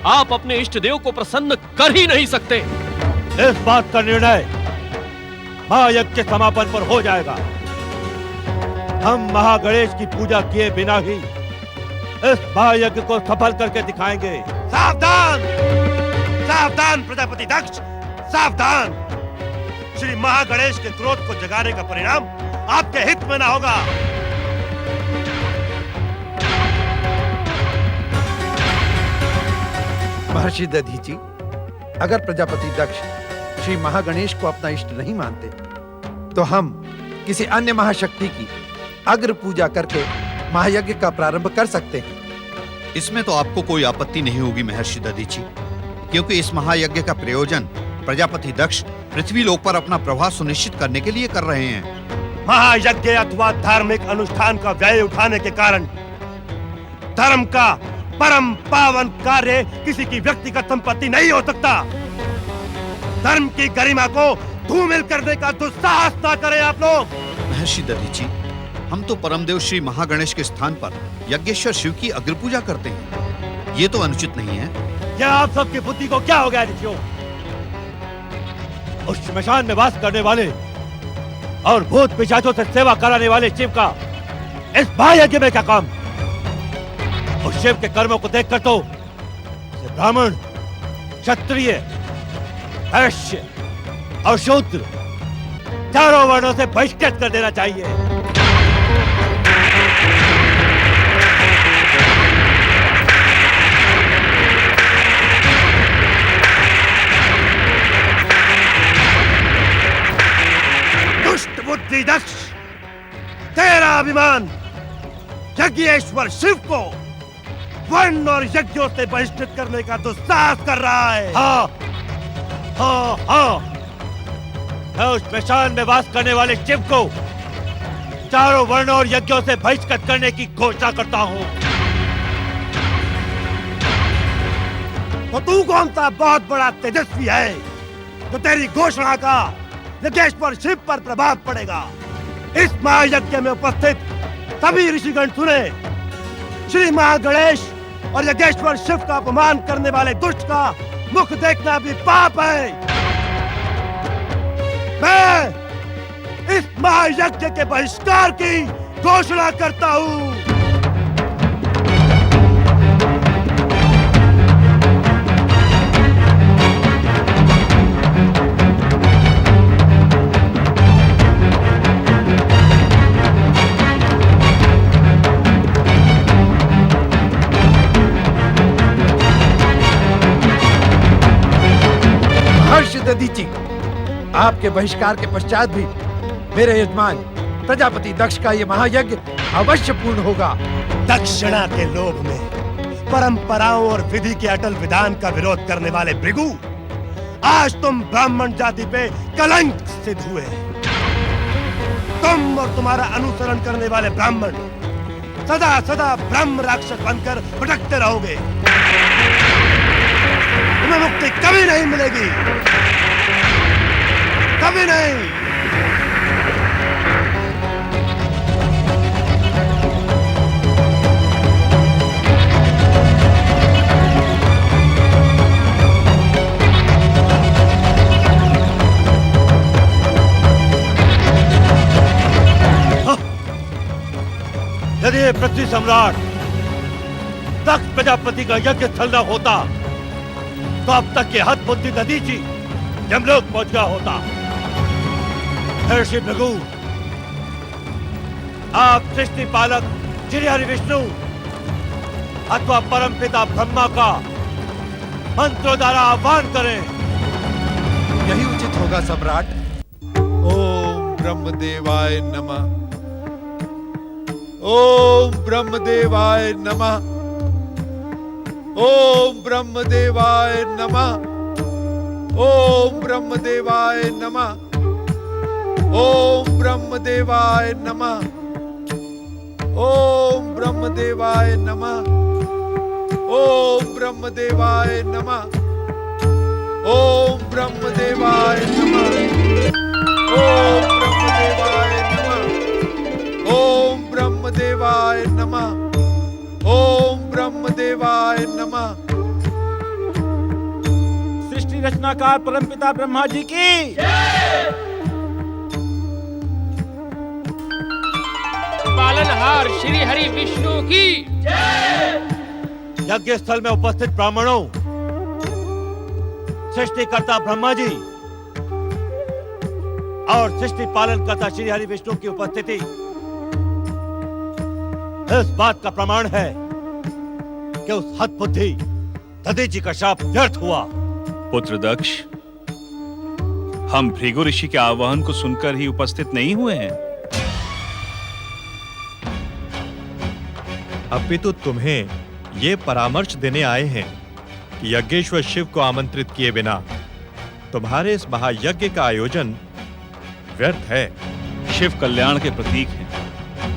आप अपने इष्ट देव को प्रसन्न कर ही नहीं सकते। इस बात का निर्णय महायज्ञ के समापन पर हो जाएगा। हम महागणेश की पूजा किए बिना ही इस महायज्ञ को सफल करके दिखाएंगे। सावधान, सावधान प्रजापति दक्ष, सावधान। श्री महागणेश के क्रोध को जगाने का परिणाम आपके हित में ना होगा। महर्षि दधीची, अगर प्रजापति दक्ष श्री महागणेश को अपना इष्ट नहीं मानते तो हम किसी अन्य महाशक्ति की अग्र पूजा करके महायज्ञ का प्रारंभ कर सकते हैं। इसमें तो आपको कोई आपत्ति नहीं होगी महर्षि दधीची, क्योंकि इस महायज्ञ का प्रयोजन प्रजापति दक्ष पृथ्वी लोक पर अपना प्रभाव सुनिश्चित करने के लिए कर रहे हैं। महायज्ञ अथवा धार्मिक अनुष्ठान का व्यय उठाने के कारण धर्म का परम पावन कार्य किसी की व्यक्तिगत संपत्ति नहीं हो सकता। धर्म की गरिमा को धूमिल करने का दुस्साहस ना करें आप लोग। महर्षि दधीची, हम तो परमदेव श्री महागणेश के स्थान पर यज्ञेश्वर शिव की अग्र पूजा करते हैं। ये तो अनुचित नहीं है। क्या आप सबकी बुद्धि को क्या हो गया ऋषियों? उस श्मशान में वास करने वाले और भूत पिशाचों से सेवा कराने वाले शिव का इस महायज्ञ में क्या काम? उस शिव के कर्मों को देखकर तो ब्राह्मण, क्षत्रिय, वैश्य और शूद्र चारों वर्णों से बहिष्कृत कर देना चाहिए। दुष्ट बुद्धि दक्ष, तेरा अभिमान यज्ञेश्वर शिव को वर्ण और यज्ञों से बहिष्कृत करने का दुस्साहस कर रहा है। हाँ, हाँ, हाँ। मैं उस स्मशान में वास करने वाले शिव को चारों वर्णों और यज्ञों से बहिष्कृत करने की घोषणा करता हूँ। तो तू कौन सा बहुत बड़ा तेजस्वी है तो तेरी घोषणा का यज्ञेश्वर शिव पर प्रभाव पड़ेगा? इस महायज्ञ में उपस्थित सभी ऋषिगण सुने, श्री महागणेश और यज्ञेश्वर शिव का अपमान करने वाले दुष्ट का मुख देखना भी पाप है। मैं इस महायज्ञ के बहिष्कार की घोषणा करता हूँ। महर्षि दधीचि, आपके बहिष्कार के पश्चात भी मेरे यजमान प्रजापति दक्ष का ये महायज्ञ अवश्य पूर्ण होगा। दक्षिणा के लोभ में परंपराओं और विधि के अटल विधान का विरोध करने वाले भृगु, आज तुम ब्राह्मण जाति पे कलंक सिद्ध हुए। तुम और तुम्हारा अनुसरण करने वाले ब्राह्मण सदा सदा ब्रह्म राक्षस बनकर भटकते रहोगे। तुम्हें मुक्ति कभी नहीं मिलेगी, कभी नहीं। यदि ये पृथ्वी सम्राट दक्ष प्रजापति का यज्ञ स्थल न होता तो अब तक के हद बुद्धि दधीचि यमलोक पहुंच गया होता। ऋषि भृगु, आप सृष्टि पालक श्री हरि विष्णु अथवा परम पिता ब्रह्मा का मंत्रों द्वारा आह्वान करें। यही उचित होगा सम्राट। ओम ब्रह्मदेवाय नमः। ओम ब्रह्मदेवाय नमः। ओम ब्रह्मदेवाय नमः। ओम ब्रह्मदेवाय नमः। ओम ब्रह्मदेवाय नमः। ओम ब्रह्मदेवाय नमः। ओम ब्रह्मदेवाय नमः। ओम ब्रह्मदेवाय नमः। ओम ब्रह्मदेवाय नमः। ओम ब्रह्मदेवाय नमः। ओम ब्रह्मदेवाय नमः। सृष्टि रचनाकार परमपिता ब्रह्मा जी की पालनहार श्री हरि विष्णु की यज्ञ स्थल में उपस्थित ब्राह्मणों, सृष्टिकर्ता ब्रह्मा जी और सृष्टि पालन करता श्री हरि विष्णु की उपस्थिति इस बात का प्रमाण है कि उस हद बुद्धि दधीचि का शाप व्यर्थ हुआ। पुत्र दक्ष, हम भृगु ऋषि के आह्वान को सुनकर ही उपस्थित नहीं हुए हैं। अपितु तुम्हें ये परामर्श देने आए हैं कि यज्ञेश्वर शिव को आमंत्रित किए बिना तुम्हारे इस महायज्ञ का आयोजन व्यर्थ है। शिव कल्याण के प्रतीक हैं,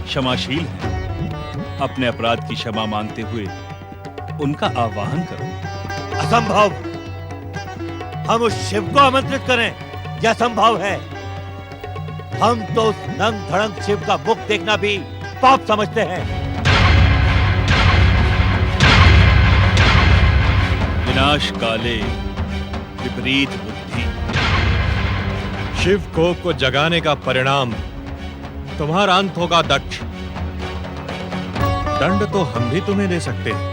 क्षमाशील हैं। अपने अपराध की क्षमा मांगते हुए उनका आह्वान करो। असंभव। हम उस शिव को आमंत्रित करें, यह संभव है। हम तो उस नंग धड़ंग शिव का मुख देखना भी पाप समझते हैं। विनाश काले विपरीत बुद्धि। शिव को जगाने का परिणाम तुम्हारा अंत होगा दक्ष। दंड तो हम भी तुम्हें दे सकते हैं,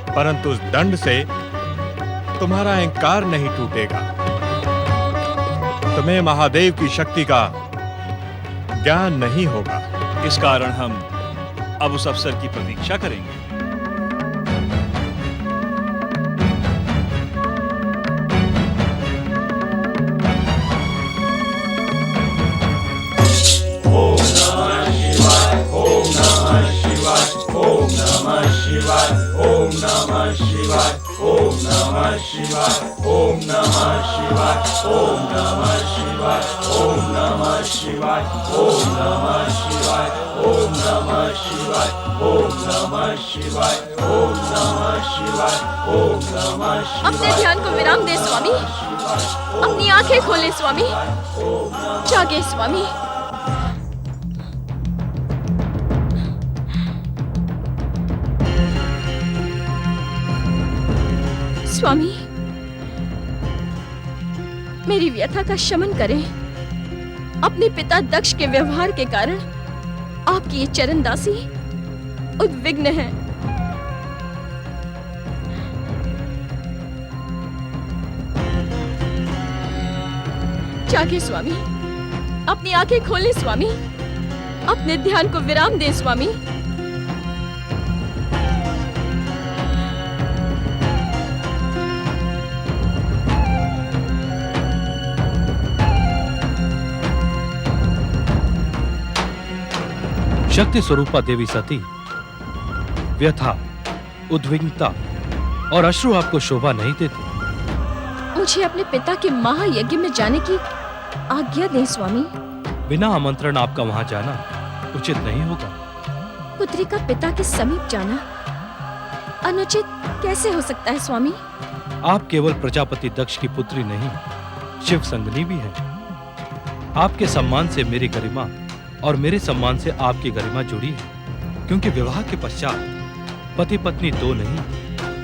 परंतु उस दंड से तुम्हारा अहंकार नहीं टूटेगा। तुम्हें महादेव की शक्ति का ज्ञान नहीं होगा। इस कारण हम अब उस अवसर की प्रतीक्षा करेंगे। अपने ध्यान को विराम दे स्वामी, अपनी आंखें खोले स्वामी, जागे स्वामी। स्वामी, मेरी व्यथा का शमन करें। अपने पिता दक्ष के व्यवहार के कारण आपकी ये चरणदासी उद्विग्न है। जागे स्वामी, अपनी आंखें खोलें स्वामी, अपने ध्यान को विराम दें स्वामी। शक्ति स्वरूपा देवी सती, व्यथा, उद्विग्नता और अश्रु आपको शोभा नहीं देते। मुझे अपने पिता के महायज्ञ में जाने की आज्ञा दें स्वामी। बिना आमंत्रण आपका वहां जाना उचित नहीं होगा। पुत्री का पिता के समीप जाना अनुचित कैसे हो सकता है स्वामी? आप केवल प्रजापति दक्ष की पुत्री नहीं, शिव संगनी भी हैं। आपके सम्मान से मेरी गरिमा और मेरे सम्मान से आपकी गरिमा जुड़ी है, क्योंकि विवाह के पश्चात पति पत्नी दो नहीं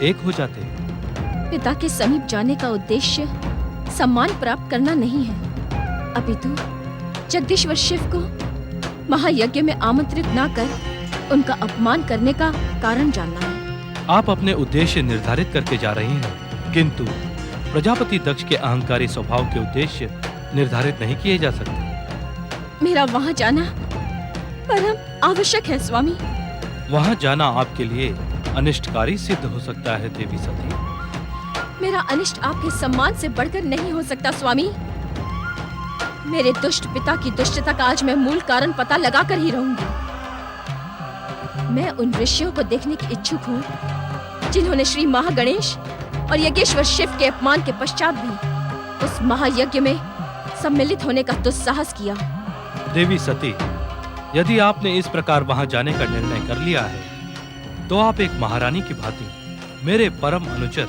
एक हो जाते हैं। पिता के समीप जाने का उद्देश्य सम्मान प्राप्त करना नहीं है, अपितु जगदीश्वर शिव को महायज्ञ में आमंत्रित ना कर उनका अपमान करने का कारण जानना है। आप अपने उद्देश्य निर्धारित करके जा रही हैं, किंतु प्रजापति दक्ष के अहंकारी स्वभाव के उद्देश्य निर्धारित नहीं किए जा सकते। मेरा वहां जाना परम आवश्यक है स्वामी। वहां जाना आपके लिए अनिष्टकारी सिद्ध हो सकता है देवी सती। मेरा अनिष्ट आपके सम्मान से बढ़कर नहीं हो सकता स्वामी। मेरे दुष्ट पिता की दुष्टता का आज मैं मूल कारण पता लगाकर ही रहूंगी। मैं उन ऋषियों को देखने की इच्छुक हूँ जिन्होंने श्री महागणेश और यज्ञेश्वर शिव के अपमान के पश्चात भी उस महायज्ञ में सम्मिलित होने का दुस्साहस किया। देवी सती, यदि आपने इस प्रकार वहां जाने का निर्णय कर लिया है, तो आप एक महारानी की भांति मेरे परम अनुचर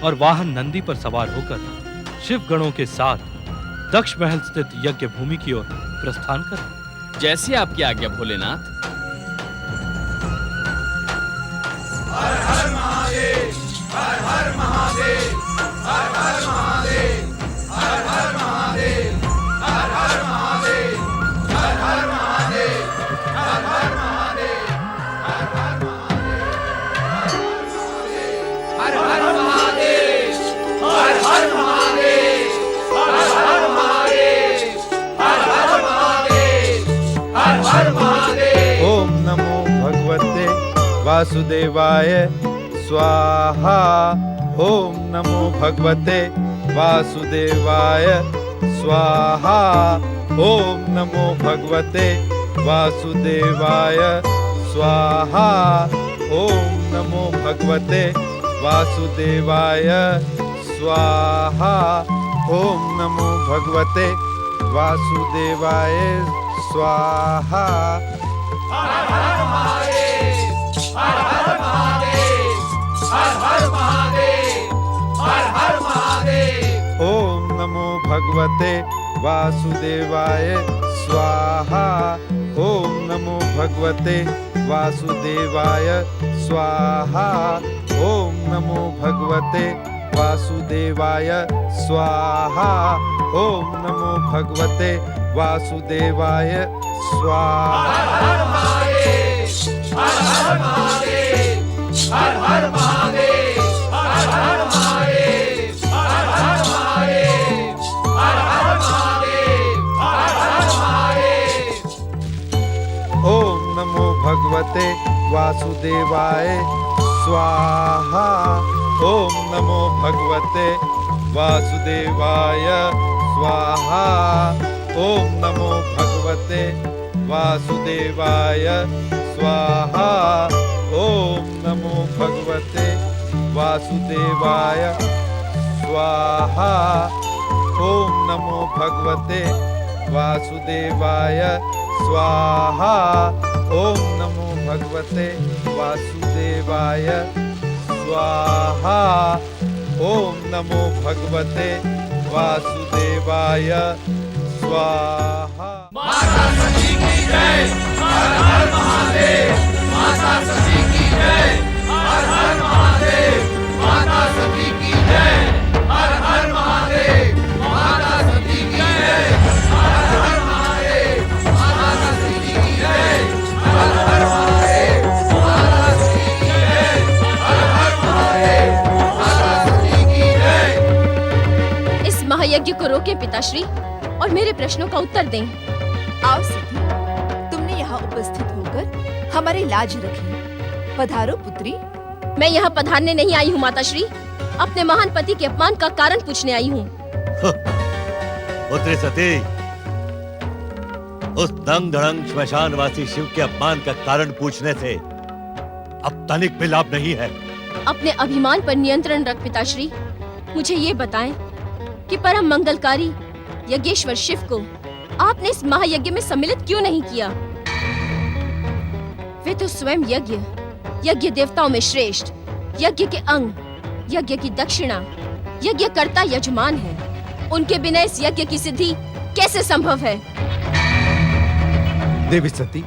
और वाहन नंदी पर सवार होकर शिव गणों के साथ दक्ष महल स्थित यज्ञ भूमि की ओर प्रस्थान करें। जैसी आपकी आज्ञा भोलेनाथ। हर हर महादेव, हर हर महादेव, हर हर महादेव, हर हर महादेव, हर हर महादेव, हर हर महादेव, हर हर महादेव, हर हर महादेव, हर हर महादेव, हर हर महादेव, हर हर महादेव, हर हर महादेव, हर हर महादेव। ओम नमो भगवते वासुदेवाय स्वाहा। ओम नमो भगवते वासुदेवाय स्वाहा। ओम नमो भगवते वासुदेवाय स्वाहा। ओम नमो भगवते वासुदेवाय स्वाहा। ओम नमो भगवते वासुदेवाय स्वाहा। हर हर महादेव, हर हर महादेव, हर हर महादेव, हर हर महादेव। ओम नमो भगवते वासुदेवाय स्वाहा। ओम नमो भगवते वासुदेवाय स्वाहा। ओम नमो भगवते वासुदेवाय स्वाहा। ओम नमो भगवते वासुदेवाय स्वाहा। हर हर महादेव, हर हर महादेव, हर हर महादेव, हर हर महादेव, हर हर महादेव, हर हर महादेव। वासुदेवाय स्वाहा। ओम नमो भगवते वासुदेवाय स्वाहा। ओम नमो भगवते वासुदेवाय स्वाहा। ओम नमो भगवते वासुदेवाय स्वाहा। ओम नमो भगवते वासुदेवाय स्वाहा। ओम नमो भगवते वासुदेवाय स्वाहा। ओम नमो भगवते वासुदेवाय स्वाहा। माता सती की जय, हर हर महादेव। माता सती की जय, हर हर महादेव। माता सती की जय, हर हर महादेव। माता सती की जय, हर हर महादेव। माता सती की जय, हर हर महादेव। माता सती की जय, हर हर महादेव। माता सती की जय। इस महायज्ञ को रोके पिताश्री और मेरे प्रश्नों का उत्तर दें। आओ सती, तुमने यहाँ उपस्थित होकर हमारी लाज रखी। पधारो पुत्री। मैं यहाँ पधारने नहीं आई हूँ माताश्री, अपने महान पति के अपमान का कारण पूछने आई हूँ। पुत्री सती, उस दंग धड़ंग श्मशानवासी शिव के अपमान का कारण पूछने से अब तनिक भी लाभ नहीं है। अपने अभिमान पर नियंत्रण रख पिताश्री। मुझे ये बताएं कि परम मंगलकारी यज्ञेश्वर शिव को आपने इस महायज्ञ में सम्मिलित क्यों नहीं किया? वे तो स्वयं यज्ञ देवताओं में श्रेष्ठ, यज्ञ के अंग, यज्ञ की दक्षिणा, यज्ञ कर्ता यजमान है। उनके बिना इस यज्ञ की सिद्धि कैसे संभव है? देवी सती,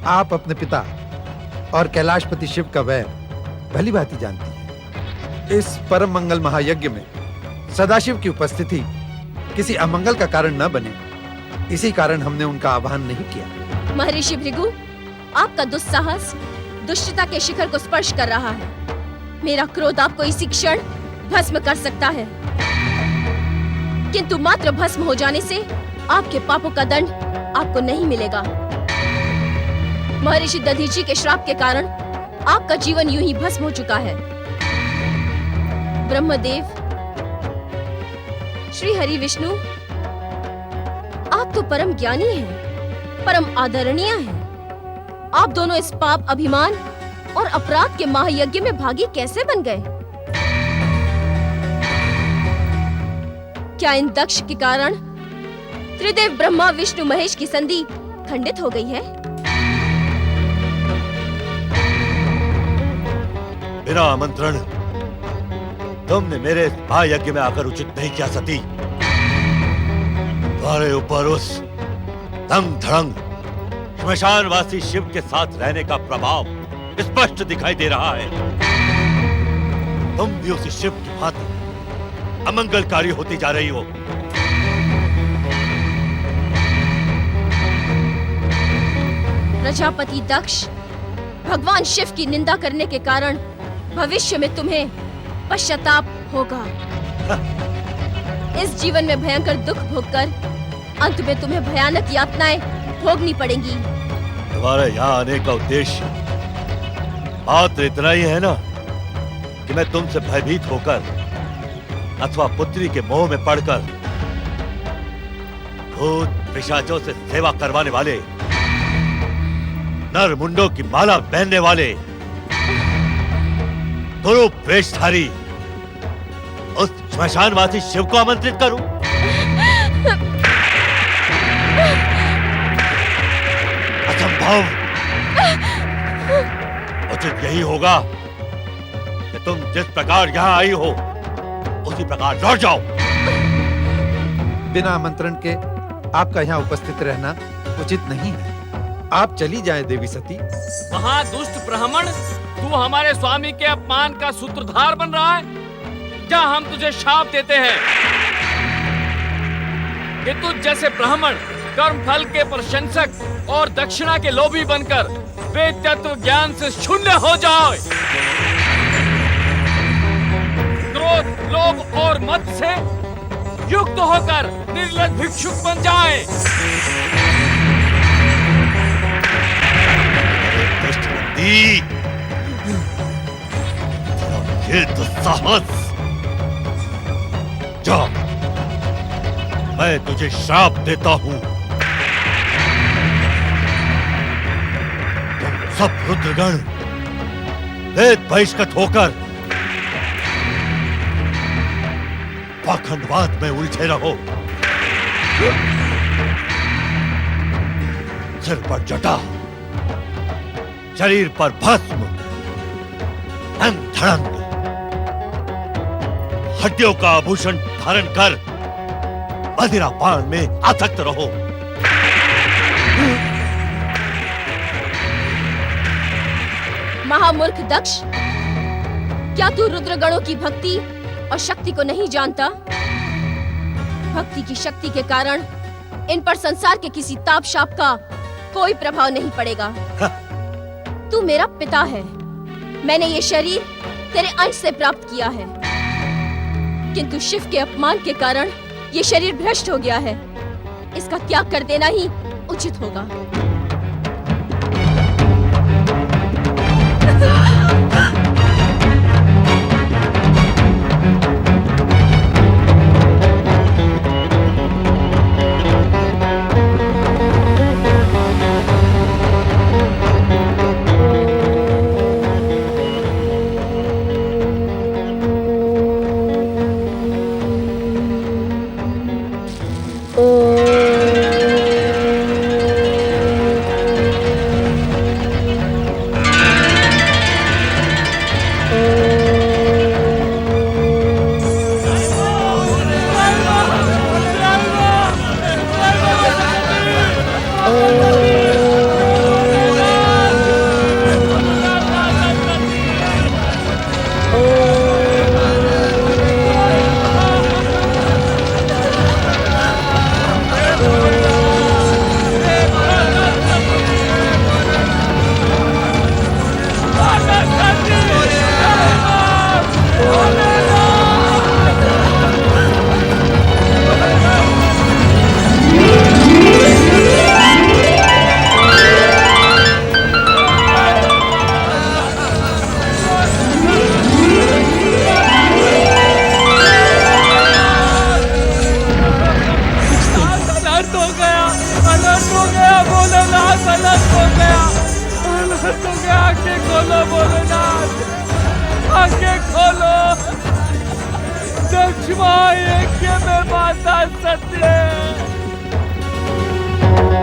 आप अपने पिता और कैलाशपति शिव का वैर भली भांति जानती हैं। इस परम मंगल महायज्ञ में सदाशिव की उपस्थिति किसी अमंगल का कारण न बने, इसी कारण हमने उनका आह्वान नहीं किया। महर्षि भृगु, आपका दुस्साहस दुष्टता के शिखर को स्पर्श कर रहा है। मेरा क्रोध आपको इसी क्षण भस्म कर सकता है, किंतु मात्र भस्म हो जाने से आपके पापों का दंड आपको नहीं मिलेगा। महर्षि दधीची के श्राप के कारण आपका जीवन यूं ही भस्म हो चुका है। ब्रह्मदेव, श्री हरि विष्णु, आप तो परम ज्ञानी हैं, परम आदरणीय हैं। आप दोनों इस पाप, अभिमान और अपराध के महायज्ञ में भागी कैसे बन गए? क्या इन दक्ष के कारण त्रिदेव ब्रह्मा विष्णु महेश की संधि खंडित हो गई है? बिना आमंत्रण तुमने मेरे इस महायज्ञ में आकर उचित नहीं किया सती। तुम्हारे ऊपर उस दंग धड़ंग श्मशानवासी शिव के साथ रहने का प्रभाव स्पष्ट दिखाई दे रहा है। तुम भी उसी शिव की भांति अमंगलकारी होती जा रही हो। प्रजापति दक्ष, भगवान शिव की निंदा करने के कारण भविष्य में तुम्हें पश्चाताप होगा। इस जीवन में भयंकर दुख भोगकर अंत में तुम्हें भयानक यातनाएं भोगनी पड़ेंगी। तुम्हारे यहाँ आने का उद्देश्य मात्र इतना ही है ना कि मैं तुमसे भयभीत होकर अथवा पुत्री के मोह में पड़कर भूत पिशाचों से सेवा करवाने वाले, नर मुंडों की माला पहनने वाले कुरूप वेशधारी उस श्मशानवासी शिव को आमंत्रित करूं? असंभव। उचित यही होगा कि तुम जिस प्रकार यहाँ आई हो उसी प्रकार लौट जाओ। बिना आमंत्रण के आपका यहाँ उपस्थित रहना उचित नहीं है। आप चली जाएं देवी सती। महादुष्ट ब्राह्मण, तू हमारे स्वामी के अपमान का सूत्रधार बन रहा है। क्या हम तुझे शाप देते हैं कि तुझ जैसे ब्राह्मण कर्म फल के प्रशंसक और दक्षिणा के लोभी बनकर वेद तत्व ज्ञान से शून्य हो जाए, क्रोध, लोभ और मद से युक्त होकर निर्लज्ज भिक्षुक बन जाए। नहीं, ये तो साहस। जा, मैं तुझे श्राप देता हूं। तुम सब रुद्रगण वेद बहिष्कृत होकर पाखंडवाद में उलझे रहो। सिर पर जटा, शरीर पर भस्म, अंग धड़ंग, हड्डियों का आभूषण धारण कर मदिरा पान में आसक्त रहो। महामूर्ख दक्ष, क्या तू रुद्रगणों की भक्ति और शक्ति को नहीं जानता? भक्ति की शक्ति के कारण इन पर संसार के किसी ताप शाप का कोई प्रभाव नहीं पड़ेगा। तू मेरा पिता है, मैंने ये शरीर तेरे अंश से प्राप्त किया है, किंतु शिव के अपमान के कारण ये शरीर भ्रष्ट हो गया है। इसका त्याग कर देना ही उचित होगा।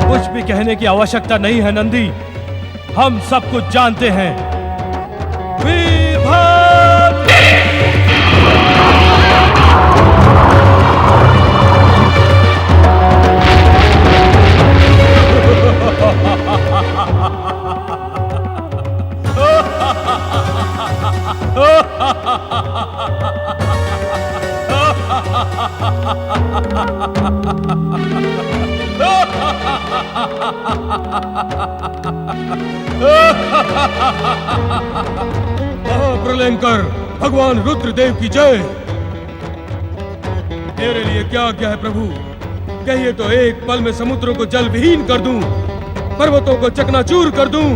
कुछ भी कहने की आवश्यकता नहीं है नंदी, हम सब कुछ जानते हैं। वीरभद्र! महाप्रलयंकर भगवान रुद्रदेव की जय। मेरे लिए क्या आज्ञा है प्रभु? कहिए तो एक पल में समुद्रों को जल विहीन कर दूं, पर्वतों को चकनाचूर कर दूं,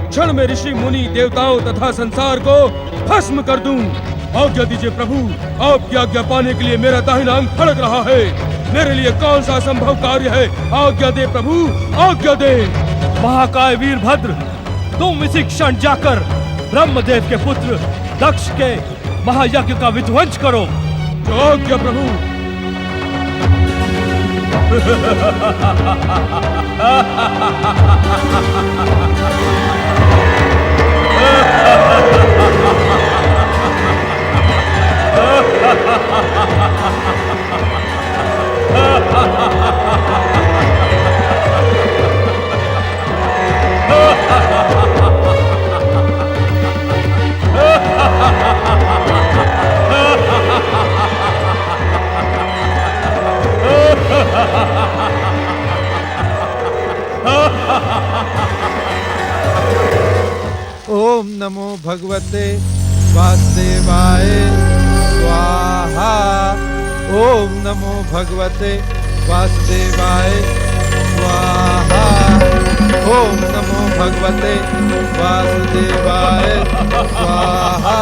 क्षण में ऋषि मुनि देवताओं तथा संसार को भस्म कर दूं। आज्ञा दीजिए प्रभु, आपकी आज्ञा पाने के लिए मेरा दाहिना अंग फड़क रहा है। मेरे लिए कौन सा असंभव कार्य है? आज्ञा दे प्रभु, आज्ञा दे। महाकाय वीरभद्र, तुम इसी क्षण जाकर ब्रह्मदेव के पुत्र दक्ष के महायज्ञ का विध्वंस करो। जो आज्ञा प्रभु। ओम नमो भगवते वासुदेवाय स्वाहा। ओम नमो भगवते वासुदेवाय स्वाहा। ओम नमो भगवते वासुदेवाय स्वाहा।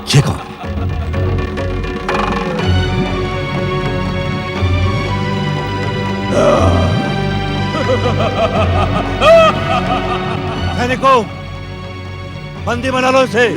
ये कौन? सैनिकों, बंदी बना लो इसे।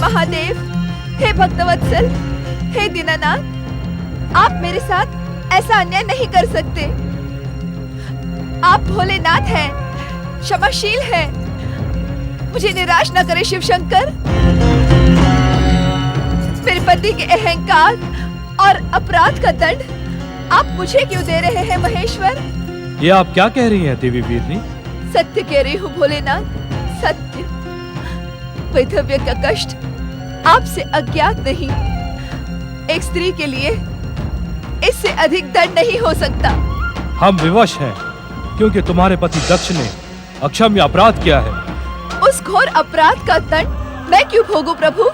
महादेव, हे भक्तवत्सल, हे दीनानाथ, आप मेरे साथ ऐसा अन्याय नहीं कर सकते। आप भोलेनाथ हैं, क्षमाशील हैं। मुझे निराश न करे शिव शंकर। मेरे पति के अहंकार और अपराध का दंड आप मुझे क्यों दे रहे हैं महेश्वर? ये आप क्या कह रही हैं देवी वीरनी? सत्य कह रही हूँ भोलेनाथ, सत्य। वैधव्य का कष्ट आपसे अज्ञात नहीं। एक स्त्री के लिए इससे अधिक दंड नहीं हो सकता। हम विवश हैं क्योंकि तुम्हारे पति दक्ष ने अक्षम्य अपराध किया है। उस घोर अपराध का दंड मैं क्यों भोगूं प्रभु?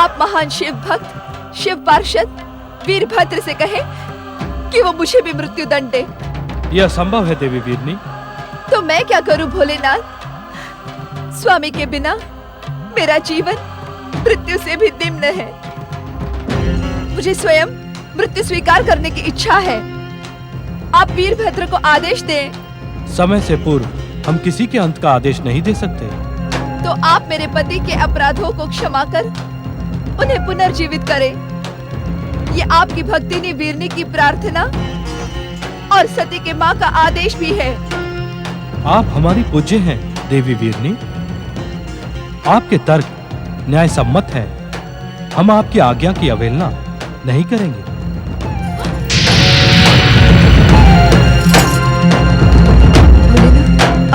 आप महान शिव भक्त, शिव पार्षद वीरभद्र से कहें कि वो मुझे भी मृत्यु दंड दे। यह संभव है देवी वीरनी। तो मैं क्या करूं भोलेनाथ? स्वामी के बिना मेरा जीवन मृत्यु से भी निम्न है। मुझे स्वयं मृत्यु स्वीकार करने की इच्छा है। आप वीरभद्र को आदेश दें। समय से पूर्व हम किसी के अंत का आदेश नहीं दे सकते। तो आप मेरे पति के अपराधों को क्षमा कर उन्हें पुनर्जीवित करें। ये आपकी भक्तिनी वीरनी की प्रार्थना और सती के माँ का आदेश भी है। आप हमारी पूज्य हैं देवी वीरनी। आपके तर्क न्याय सम्मत हैं। हम आपकी आज्ञा की अवहेलना नहीं करेंगे।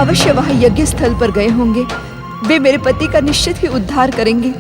अवश्य वहां यज्ञ स्थल पर गए होंगे। वे मेरे पति का निश्चित ही उद्धार करेंगे।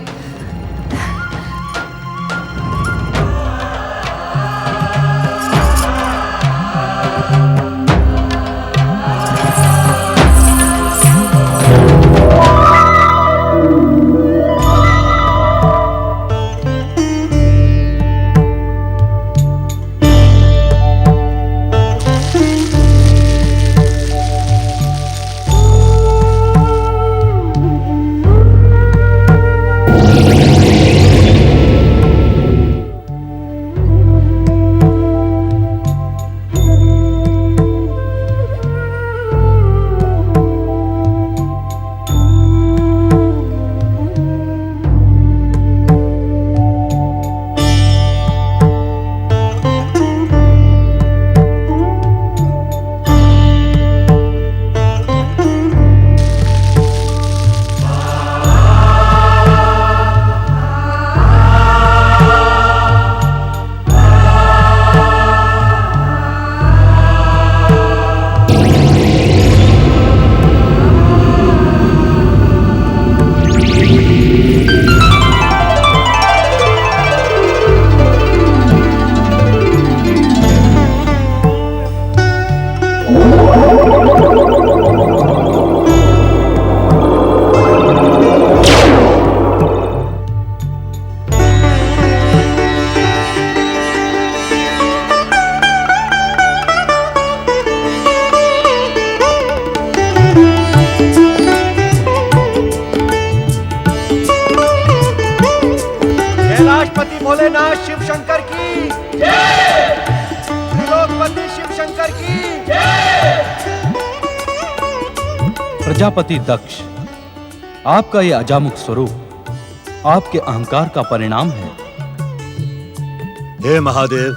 भोलेनाथ शिव शंकर की जय, त्रिलोकपति शिव शंकर की जय। प्रजापति दक्ष, आपका ये अजामुख स्वरूप आपके अहंकार का परिणाम है। हे महादेव,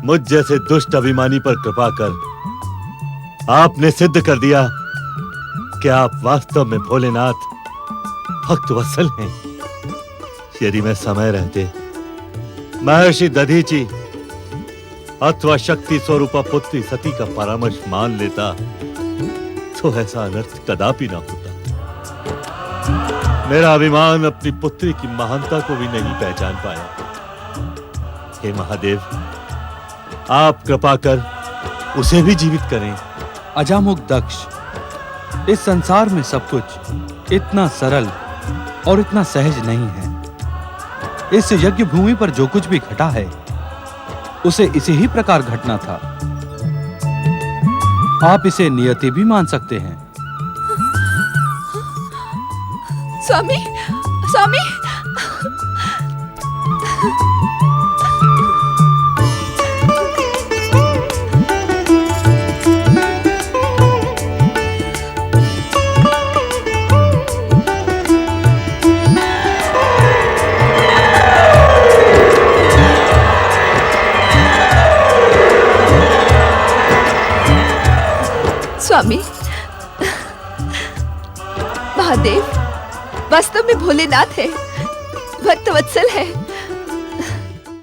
मुझ जैसे दुष्ट अभिमानी पर कृपा कर आपने सिद्ध कर दिया कि आप वास्तव में भोलेनाथ भक्त वत्सल हैं। यदि मैं समय रहते महर्षि दधीचि अथवा शक्ति स्वरूपा पुत्री सती का परामर्श मान लेता तो ऐसा अनर्थ कदापि ना होता। मेरा अभिमान अपनी पुत्री की महानता को भी नहीं पहचान पाया। हे महादेव, आप कृपा कर उसे भी जीवित करें। अजामुख दक्ष, इस संसार में सब कुछ इतना सरल और इतना सहज नहीं है। इस यज्ञ भूमि पर जो कुछ भी घटा है उसे इसी ही प्रकार घटना था। आप इसे नियति भी मान सकते हैं। स्वामी, स्वामी, स्वामी, महादेव वास्तव में भोलेनाथ है, भक्त वत्सल है।